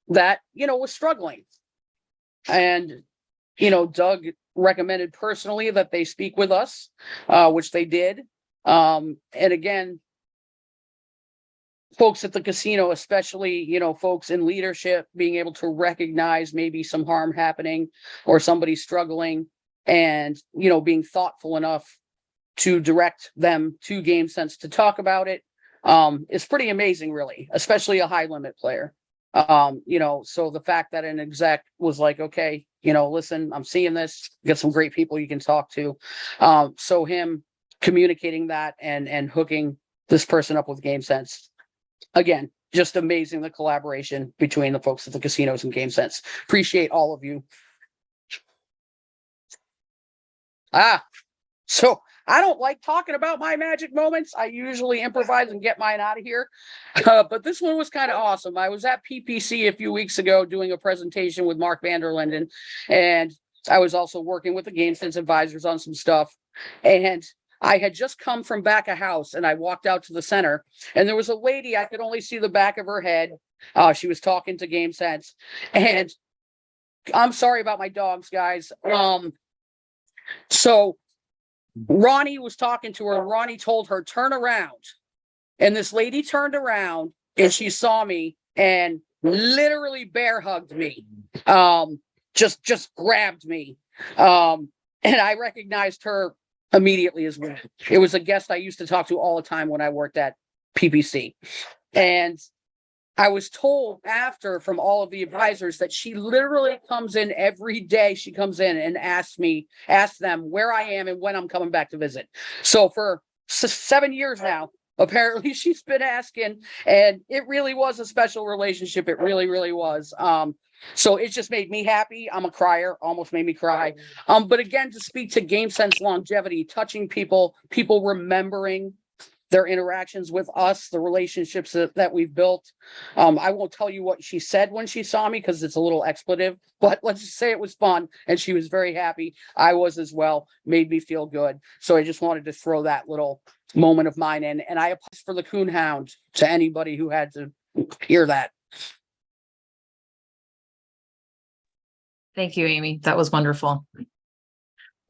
that, was struggling. And, Doug recommended personally that they speak with us, which they did. And again, folks at the casino, especially, folks in leadership, being able to recognize maybe some harm happening or somebody struggling and, being thoughtful enough to direct them to GameSense to talk about it, is pretty amazing, really, especially a high limit player. So the fact that an exec was like, okay, listen, I'm seeing this, get some great people you can talk to. So him communicating that and hooking this person up with GameSense, again, just amazing, the collaboration between the folks at the casinos and GameSense. Appreciate all of you. So I don't like talking about my magic moments. I usually improvise and get mine out of here. But this one was kind of awesome. I was at PPC a few weeks ago doing a presentation with Mark Vanderlinden, and I was also working with the GameSense advisors on some stuff. And I had just come from back of house and I walked out to the center and there was a lady, I could only see the back of her head. She was talking to GameSense, and I'm sorry about my dogs, guys. So Ronnie was talking to her and Ronnie told her, turn around. And this lady turned around and she saw me and literally bear hugged me. Just grabbed me. And I recognized her immediately as well. It was a guest I used to talk to all the time when I worked at PPC. And I was told after from all of the advisors that she literally comes in every day. She comes in and asks them where I am and when I'm coming back to visit. So for 7 years now, apparently she's been asking, and it really was a special relationship. It really, really was. So it just made me happy. I'm a crier, almost made me cry. But again, to speak to GameSense longevity, touching people remembering their interactions with us, the relationships that we've built. I won't tell you what she said when she saw me because it's a little expletive, but let's just say it was fun and she was very happy. I was as well, made me feel good. So I just wanted to throw that little moment of mine in. And I apologize for the coon hound to anybody who had to hear that. Thank you, Amy. That was wonderful.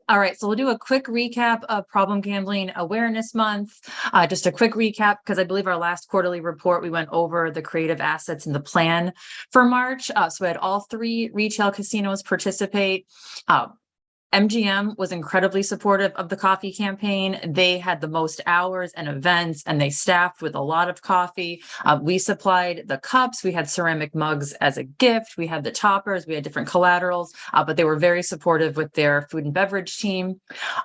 All right, so we'll do a quick recap of Problem Gambling Awareness Month. Just a quick recap, because I believe our last quarterly report, we went over the creative assets in the plan for March. So we had all 3 retail casinos participate. MGM was incredibly supportive of the coffee campaign. They had the most hours and events, and they staffed with a lot of coffee. We supplied the cups. We had ceramic mugs as a gift. We had the toppers. We had different collaterals, but they were very supportive with their food and beverage team.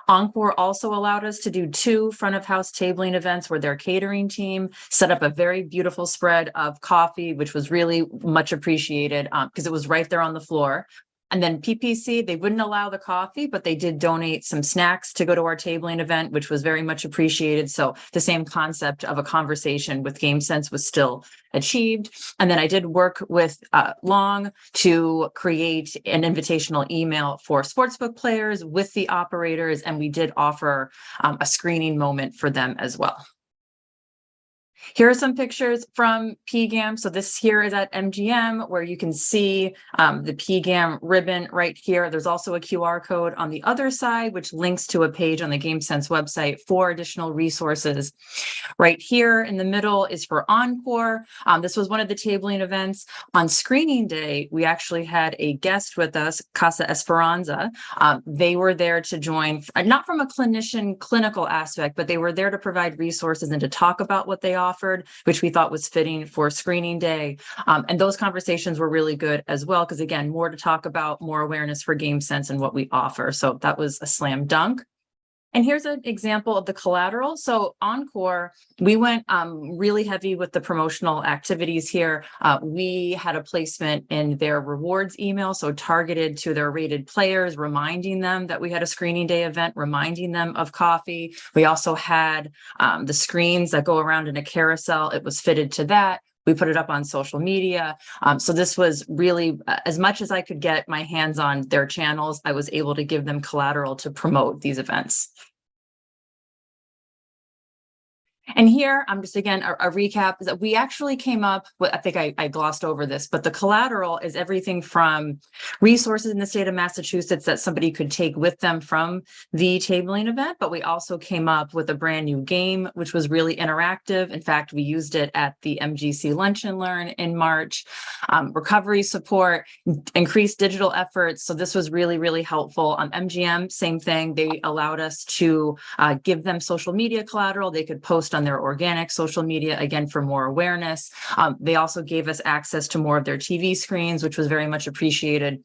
Encore also allowed us to do 2 front of house tabling events where their catering team set up a very beautiful spread of coffee, which was really much appreciated because it was right there on the floor. And then PPC, they wouldn't allow the coffee, but they did donate some snacks to go to our tabling event, which was very much appreciated. So the same concept of a conversation with GameSense was still achieved. And then I did work with Long to create an invitational email for sportsbook players with the operators, and we did offer a screening moment for them as well. Here are some pictures from PGAM. So this here is at MGM where you can see the PGAM ribbon right here. There's also a QR code on the other side, which links to a page on the GameSense website for additional resources. Right here in the middle is for Encore. This was one of the tabling events. On screening day, we actually had a guest with us, Casa Esperanza. They were there to join, not from a clinical aspect, but they were there to provide resources and to talk about what they offered, which we thought was fitting for screening day. And those conversations were really good as well, because again, more to talk about, more awareness for GameSense and what we offer. So that was a slam dunk. And here's an example of the collateral. So Encore, we went really heavy with the promotional activities here. We had a placement in their rewards email, so targeted to their rated players, reminding them that we had a screening day event, reminding them of coffee. We also had the screens that go around in a carousel. It was fitted to that. We put it up on social media. So this was really, as much as I could get my hands on their channels, I was able to give them collateral to promote these events. And here, I'm just, again, a recap is that we actually came up with, I think I glossed over this, but the collateral is everything from resources in the state of Massachusetts that somebody could take with them from the tabling event, but we also came up with a brand new game, which was really interactive. In fact, we used it at the MGC Lunch and Learn in March. Recovery support, increased digital efforts. So this was really, really helpful. MGM, same thing. They allowed us to give them social media collateral. They could post on their organic social media, again, for more awareness. They also gave us access to more of their TV screens, which was very much appreciated.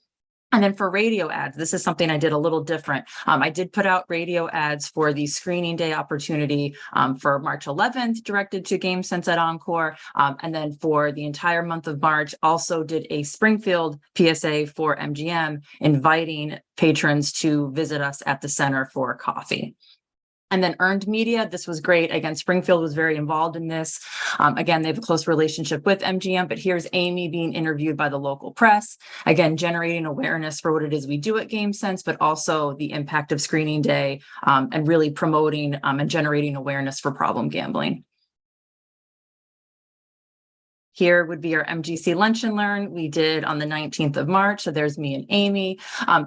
And then for radio ads, this is something I did a little different. I did put out radio ads for the screening day opportunity for March 11th, directed to GameSense at Encore. And then for the entire month of March, also did a Springfield PSA for MGM, inviting patrons to visit us at the center for coffee. And then earned media, this was great. Again, Springfield was very involved in this. Again, they have a close relationship with MGM, but here's Amy being interviewed by the local press. Again, generating awareness for what it is we do at GameSense, but also the impact of screening day and really promoting and generating awareness for problem gambling. Here would be our MGC Lunch and Learn we did on the 19th of March. So there's me and Amy.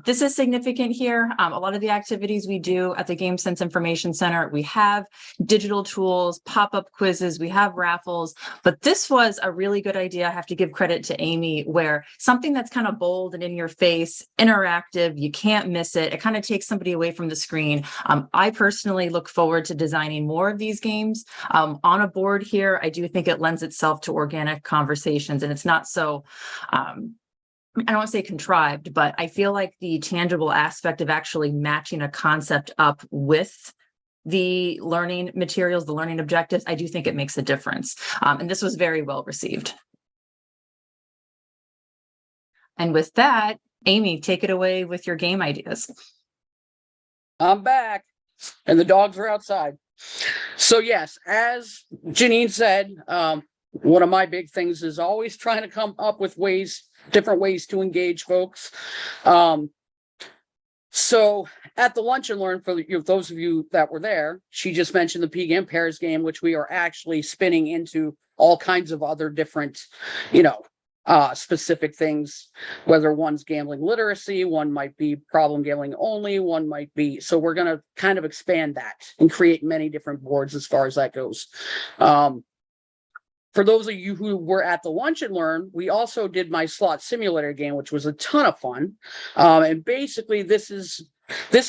This is significant here. A lot of the activities we do at the GameSense Information Center, we have digital tools, pop-up quizzes, we have raffles, but this was a really good idea. I have to give credit to Amy, where something that's kind of bold and in your face, interactive, you can't miss it. It kind of takes somebody away from the screen. I personally look forward to designing more of these games. On a board here, I do think it lends itself to organic conversations, and it's not so I don't want to say contrived, but I feel like the tangible aspect of actually matching a concept up with the learning materials, the learning objectives, I do think it makes a difference. And this was very well received. And with that, Amy, take it away with your game ideas. I'm back, and the dogs are outside. So yes, as Janine said, one of my big things is always trying to come up with different ways to engage folks. So at the Lunch and Learn, for those of you that were there, she just mentioned the PGAM pairs game, which we are actually spinning into all kinds of other different, specific things, whether one's gambling literacy, one might be problem gambling only, one might be, so we're going to kind of expand that and create many different boards as far as that goes. For those of you who were at the Lunch and Learn, we also did my slot simulator game, which was a ton of fun. And basically this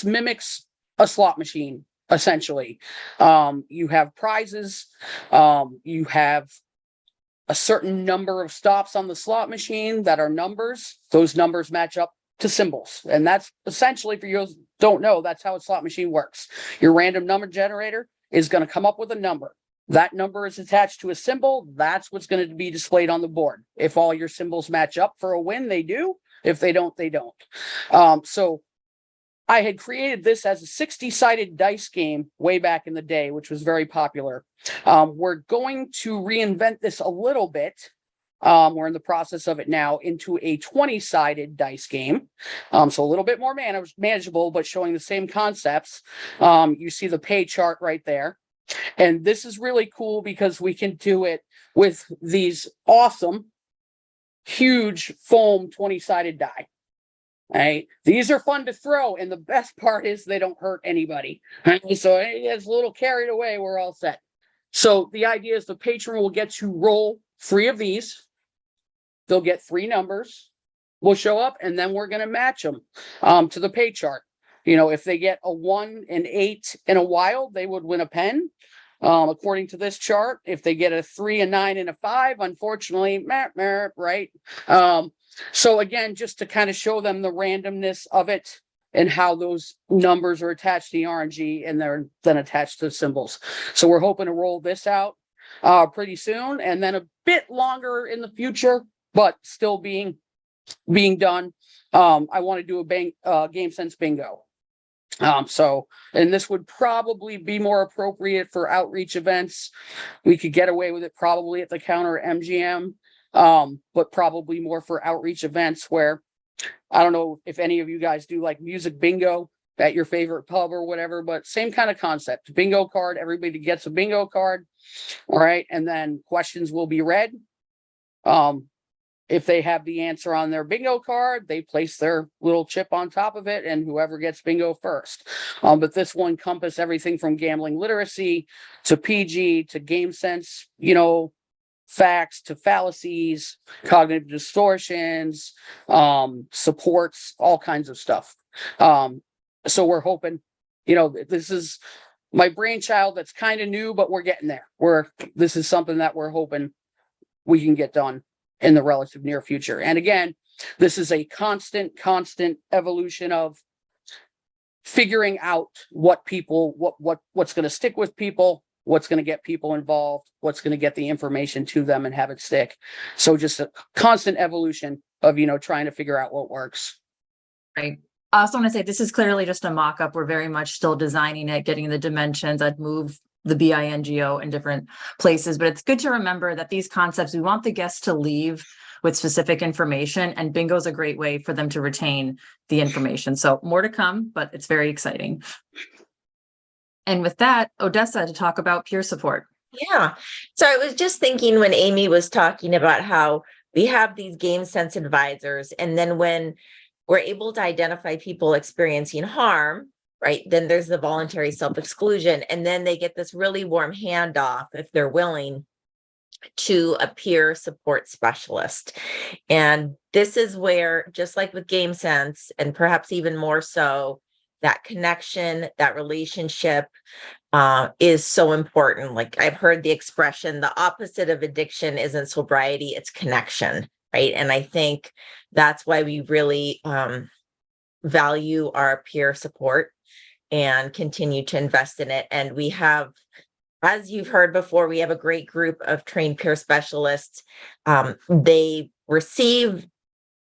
mimics a slot machine, essentially. You have prizes, you have a certain number of stops on the slot machine that are numbers. Those numbers match up to symbols. And that's essentially, for you who don't know, that's how a slot machine works. Your random number generator is going to come up with a number. That number is attached to a symbol. That's what's going to be displayed on the board. If all your symbols match up for a win, they do. If they don't, they don't. So I had created this as a 60-sided dice game way back in the day, which was very popular. We're going to reinvent this a little bit. We're in the process of it now into a 20-sided dice game. So a little bit more manageable, but showing the same concepts. You see the pay chart right there. And this is really cool because we can do it with these awesome, huge foam 20-sided die. Right? These are fun to throw, and the best part is they don't hurt anybody. Right? So it gets a little carried away, we're all set. So the idea is the patron will get to roll 3 of these. They'll get 3 numbers. Will show up, and then we're going to match them to the pay chart. You know, if they get a 1, an 8, and a wild, they would win a pen. According to this chart, if they get a 3, a 9, and a 5, unfortunately, right? So again, just to kind of show them the randomness of it and how those numbers are attached to the RNG and they're then attached to the symbols. So we're hoping to roll this out pretty soon, and then a bit longer in the future, but still being done. I want to do a GameSense bingo. And this would probably be more appropriate for outreach events. We could get away with it probably at the counter at MGM, but probably more for outreach events where, I don't know if any of you guys do like music bingo at your favorite pub or whatever, but same kind of concept. Bingo card, everybody gets a bingo card. All right. And then questions will be read. If they have the answer on their bingo card, they place their little chip on top of it, and whoever gets bingo first. But this will encompass everything from gambling literacy to PG to GameSense, you know, facts to fallacies, cognitive distortions, supports, all kinds of stuff. So we're hoping, you know, this is my brainchild that's kind of new, but we're getting there. This is something that we're hoping we can get done in the relative near future. And again, this is a constant evolution of figuring out what people, what's going to stick with people, what's going to get people involved, what's going to get the information to them and have it stick. So just a constant evolution of, you know, trying to figure out what works. Right. I also want to say this is clearly just a mock-up. We're very much still designing it, getting the dimensions. I'd move the BINGO in different places, but it's good to remember that these concepts, we want the guests to leave with specific information, and bingo is a great way for them to retain the information. So more to come, but it's very exciting. And with that, Odessa to talk about peer support. Yeah. So I was just thinking when Amy was talking about how we have these GameSense advisors, and then when we're able to identify people experiencing harm, right, then there's the voluntary self-exclusion, and then they get this really warm handoff, if they're willing, to a peer support specialist. And this is where, just like with GameSense, and perhaps even more so, that connection, that relationship is so important. Like I've heard the expression, the opposite of addiction isn't sobriety, it's connection, right? And I think that's why we really value our peer support and continue to invest in it. And we have, as you've heard before, we have a great group of trained peer specialists. They receive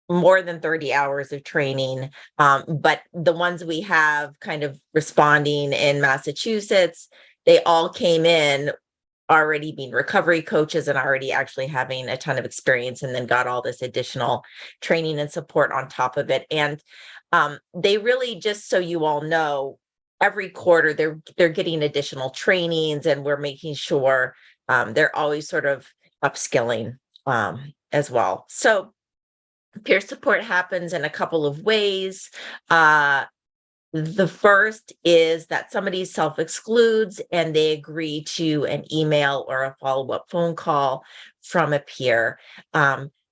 more than 30 hours of training, but the ones we have kind of responding in Massachusetts, they all came in already being recovery coaches and already actually having a ton of experience, and then got all this additional training and support on top of it. And they really, just so you all know, every quarter they're getting additional trainings, and we're making sure they're always sort of upskilling as well. So peer support happens in a couple of ways. The first is that somebody self-excludes and they agree to an email or a follow-up phone call from a peer.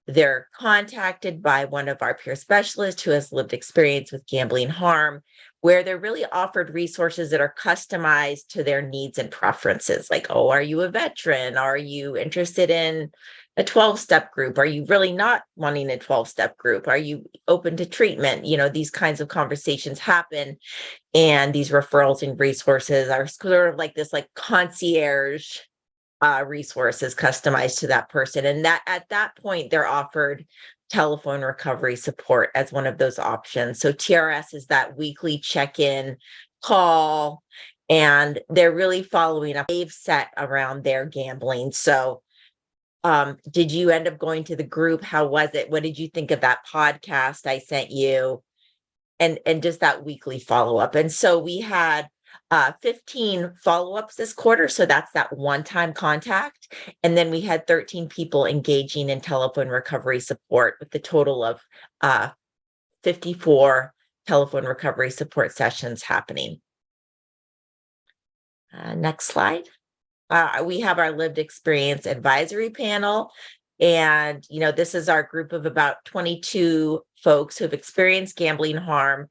They're contacted by one of our peer specialists who has lived experience with gambling harm, where they're really offered resources that are customized to their needs and preferences. Like, oh, are you a veteran? Are you interested in a 12-step group? Are you really not wanting a 12-step group? Are you open to treatment? You know, these kinds of conversations happen, and these referrals and resources are sort of like this, like concierge resources customized to that person. And that at that point, they're offered telephone recovery support as one of those options. So TRS is that weekly check-in call, and they're really following up. They've set around their gambling. So did you end up going to the group? How was it? What did you think of that podcast I sent you? And just that weekly follow-up. And so we had 15 follow-ups this quarter. So that's that one-time contact. And then we had 13 people engaging in telephone recovery support with the total of 54 telephone recovery support sessions happening. Next slide. We have our lived experience advisory panel. And, you know, this is our group of about 22 folks who have experienced gambling harm,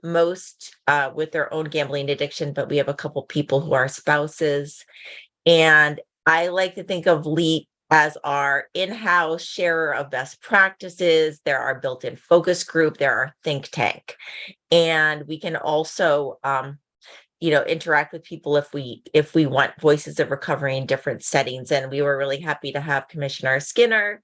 most with their own gambling addiction, but we have a couple people who are spouses. And I like to think of LEAP as our in-house sharer of best practices. There are built-in focus group, there are think tank. And we can also interact with people if we want voices of recovery in different settings. And we were really happy to have Commissioner Skinner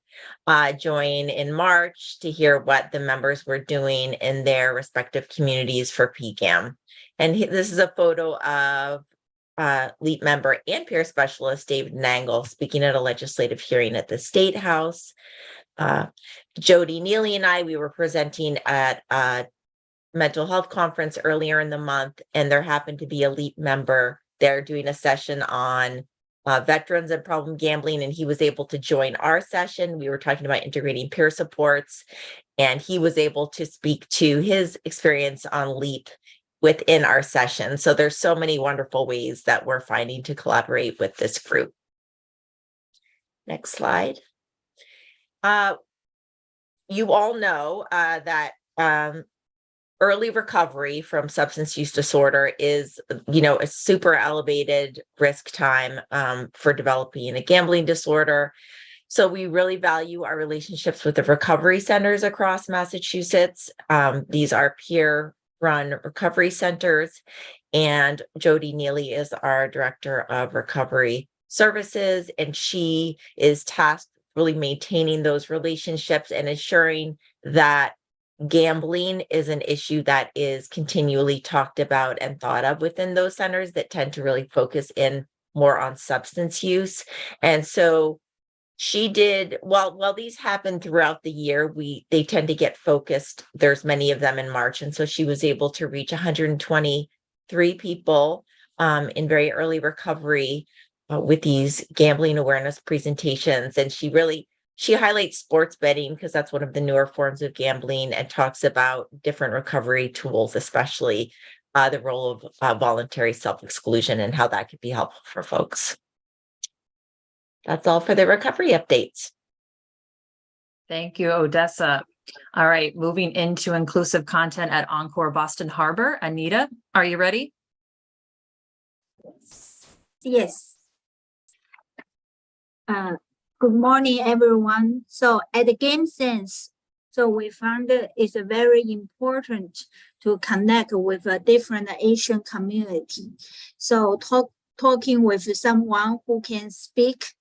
join in March to hear what the members were doing in their respective communities for PGAM. And this is a photo of LEAP member and peer specialist David Nangle speaking at a legislative hearing at the State House. Jody Neely and I, we were presenting at mental health conference earlier in the month, and there happened to be a LEAP member there doing a session on veterans and problem gambling, and he was able to join our session. We were talking about integrating peer supports, and he was able to speak to his experience on LEAP within our session. So there's so many wonderful ways that we're finding to collaborate with this group. Next slide. You all know that early recovery from substance use disorder is, a super elevated risk time for developing a gambling disorder. So we really value our relationships with the recovery centers across Massachusetts. These are peer-run recovery centers, and Jody Neely is our director of recovery services, and she is tasked with really maintaining those relationships and ensuring that gambling is an issue that is continually talked about and thought of within those centers that tend to really focus in more on substance use. And so she did, while these happen throughout the year, they tend to get focused. There's many of them in March. And so she was able to reach 123 people in very early recovery with these gambling awareness presentations. And she highlights sports betting because that's one of the newer forms of gambling, and talks about different recovery tools, especially the role of voluntary self-exclusion and how that could be helpful for folks. That's all for the recovery updates. Thank you, Odessa. All right, moving into inclusive content at Encore Boston Harbor. Anita, are you ready? Yes. Good morning, everyone. So at the GameSense, so we found it's very important to connect with a different Asian community. So talking with someone who can speak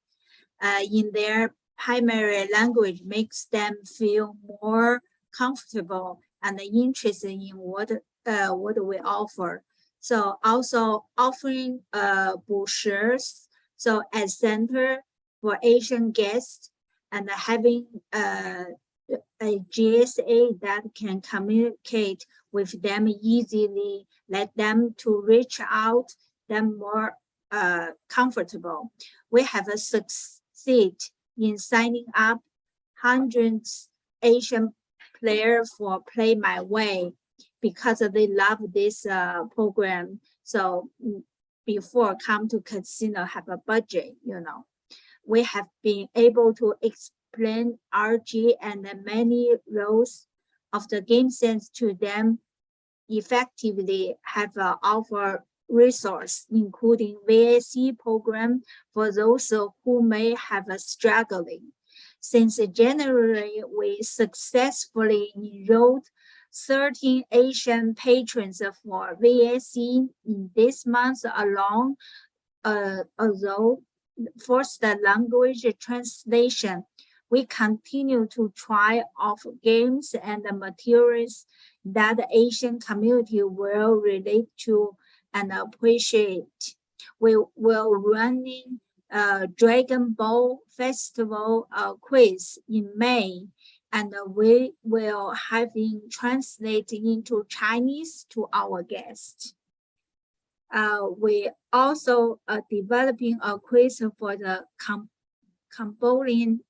in their primary language makes them feel more comfortable and interested in what we offer. So also offering brochures, so at center for Asian guests, and having a GSA that can communicate with them easily, let them to reach out, them more comfortable. We have succeed in signing up hundreds Asian players for Play My Way because they love this program. So before come to casino have a budget, we have been able to explain RG and the many roles of the GameSense to them effectively, have offer resource, including VAC program for those who may have a struggling. Since January, we successfully enrolled 13 Asian patrons for VAC in this month alone, although first the language translation, we continue to try off games and the materials that the Asian community will relate to and appreciate. We will running Dragon Ball Festival quiz in May, and we will having translated into Chinese to our guests. We also developing a quiz for the Cambodian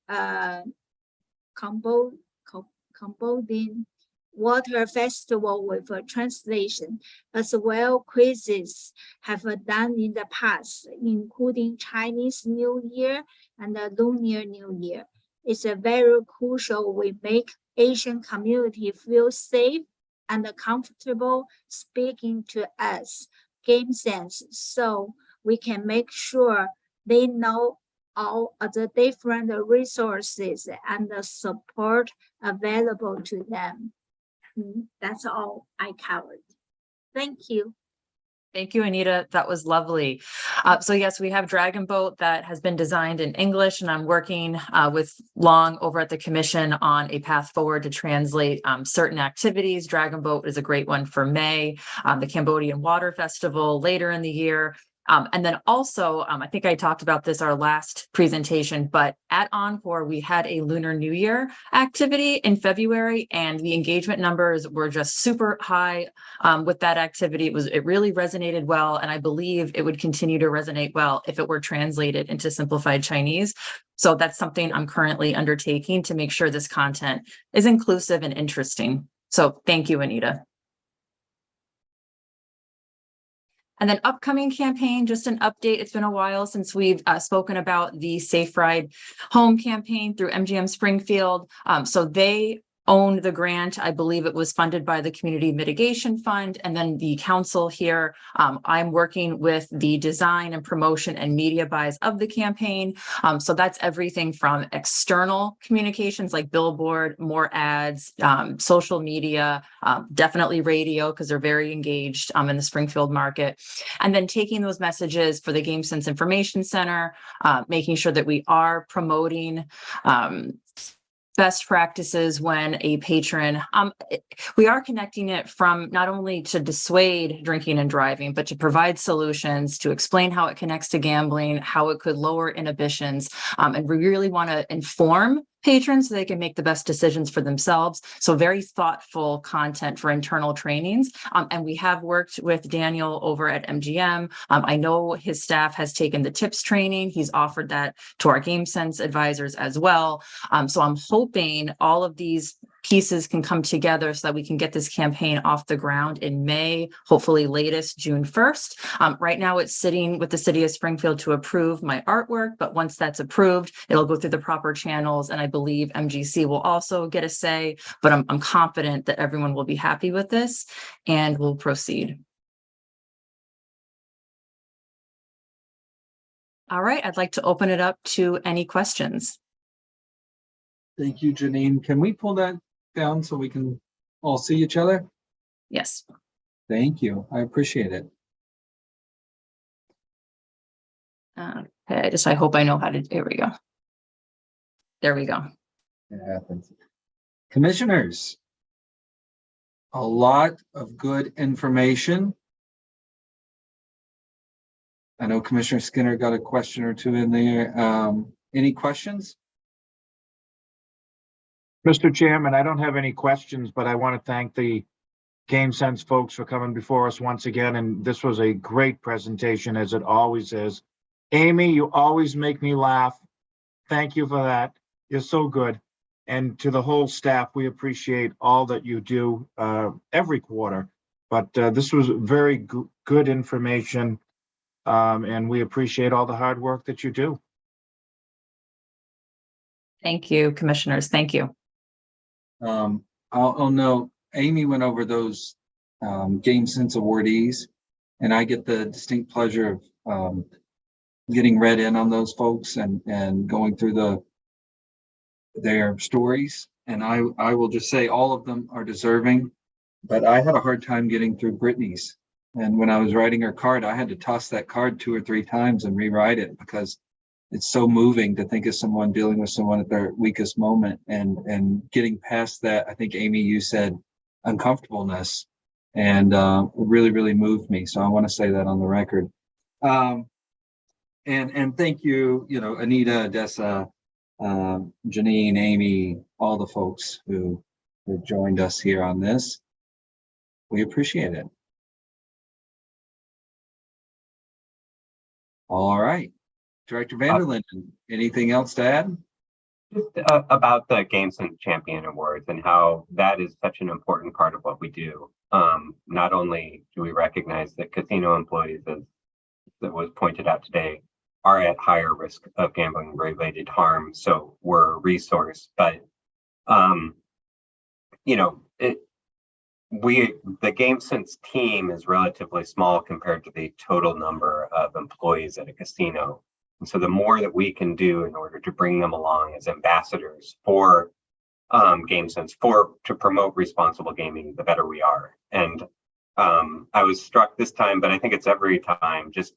Water Festival with a translation, as well quizzes have done in the past, including Chinese New Year and the Lunar New Year. It's a very crucial we make Asian community feel safe and comfortable speaking to us, GameSense, so we can make sure they know all of the different resources and the support available to them. That's all I covered. Thank you. Thank you, Anita. That was lovely. So yes, we have Dragon Boat that has been designed in English, and I'm working with Long over at the commission on a path forward to translate certain activities. Dragon Boat is a great one for May, the Cambodian Water Festival later in the year. And then also, I think I talked about this our last presentation, but at Encore, we had a Lunar New Year activity in February, and the engagement numbers were just super high with that activity. It really resonated well, and I believe it would continue to resonate well if it were translated into simplified Chinese. So that's something I'm currently undertaking to make sure this content is inclusive and interesting. So thank you, Anita. And then upcoming campaign, just an update. It's been a while since we've spoken about the Safe Ride Home campaign through MGM Springfield. So they owned the grant. I believe it was funded by the Community Mitigation Fund and then the council here. I'm working with the design and promotion and media buys of the campaign. So that's everything from external communications like billboard, more ads, social media, definitely radio because they're very engaged in the Springfield market. And then taking those messages for the GameSense Information Center, making sure that we are promoting best practices when a patron, we are connecting it from not only to dissuade drinking and driving, but to provide solutions to explain how it connects to gambling, how it could lower inhibitions. And we really want to inform patrons so they can make the best decisions for themselves. So very thoughtful content for internal trainings. And we have worked with Daniel over at MGM. I know his staff has taken the tips training. He's offered that to our GameSense advisors as well. So I'm hoping all of these pieces can come together so that we can get this campaign off the ground in May, hopefully latest June 1st. Right now it's sitting with the city of Springfield to approve my artwork, but once that's approved, it'll go through the proper channels. And I believe MGC will also get a say, but I'm confident that everyone will be happy with this and we'll proceed. All right, I'd like to open it up to any questions. Thank you, Janine. Can we pull that down so we can all see each other? Yes. Thank you. I appreciate it. Okay, I hope I know how to, there we go. There we go. It happens. Commissioners, a lot of good information. I know Commissioner Skinner got a question or two in there. Any questions? Mr. Chairman, I don't have any questions, but I want to thank the GameSense folks for coming before us once again. And this was a great presentation, as it always is. Amy, you always make me laugh. Thank you for that. You're so good. And to the whole staff, we appreciate all that you do every quarter. But this was very good information. And we appreciate all the hard work that you do. Thank you, commissioners. Thank you. I'll note, Amy went over those GameSense awardees, and I get the distinct pleasure of getting read in on those folks and going through their stories. And I will just say all of them are deserving, but I had a hard time getting through Brittany's. And when I was writing her card, I had to toss that card 2 or 3 times and rewrite it because it's so moving to think of someone dealing with someone at their weakest moment and getting past that. I think, Amy, you said uncomfortableness, and it really, really moved me. So I want to say that on the record. And thank you, Anita, Dessa, Janine, Amy, all the folks who joined us here on this. We appreciate it. All right. Director Vanderlinden, anything else to add? Just about the GameSense Champion Awards and how that is such an important part of what we do. Not only do we recognize that casino employees, as that was pointed out today, are at higher risk of gambling related harm, so we're a resource, but you know, the GameSense team is relatively small compared to the total number of employees at a casino. And so the more that we can do in order to bring them along as ambassadors for GameSense, to promote responsible gaming, the better we are. And I was struck this time, but I think it's every time, just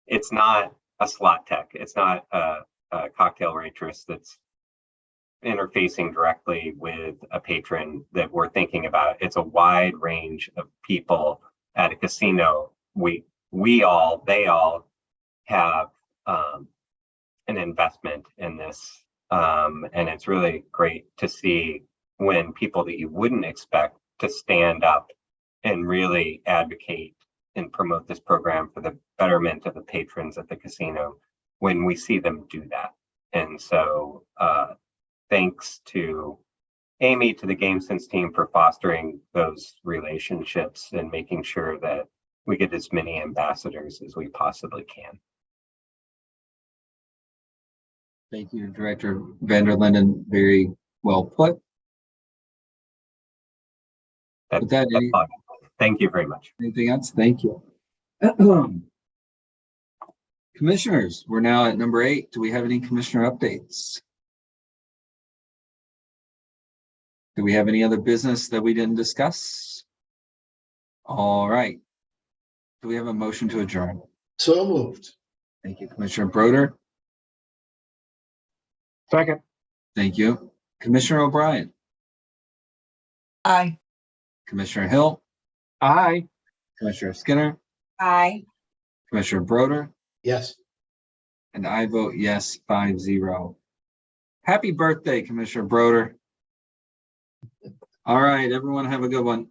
it's not a slot tech. It's not a cocktail waitress that's interfacing directly with a patron that we're thinking about. It's a wide range of people at a casino. They all have an investment in this. And it's really great to see when people that you wouldn't expect to stand up and really advocate and promote this program for the betterment of the patrons at the casino, when we see them do that. And so thanks to Amy, to the GameSense team for fostering those relationships and making sure that we get as many ambassadors as we possibly can. Thank you, Director Vanderlinden. Very well put. With that, Thank you very much. Anything else? Thank you. Commissioners, we're now at number 8. Do we have any commissioner updates? Do we have any other business that we didn't discuss? All right. Do we have a motion to adjourn? So moved. Thank you, Commissioner Broder. Second. Thank you. Commissioner O'Brien. Aye. Commissioner Hill. Aye. Commissioner Skinner. Aye. Commissioner Broder. Yes. And I vote yes, 5-0. Happy birthday, Commissioner Broder. All right, everyone have a good one.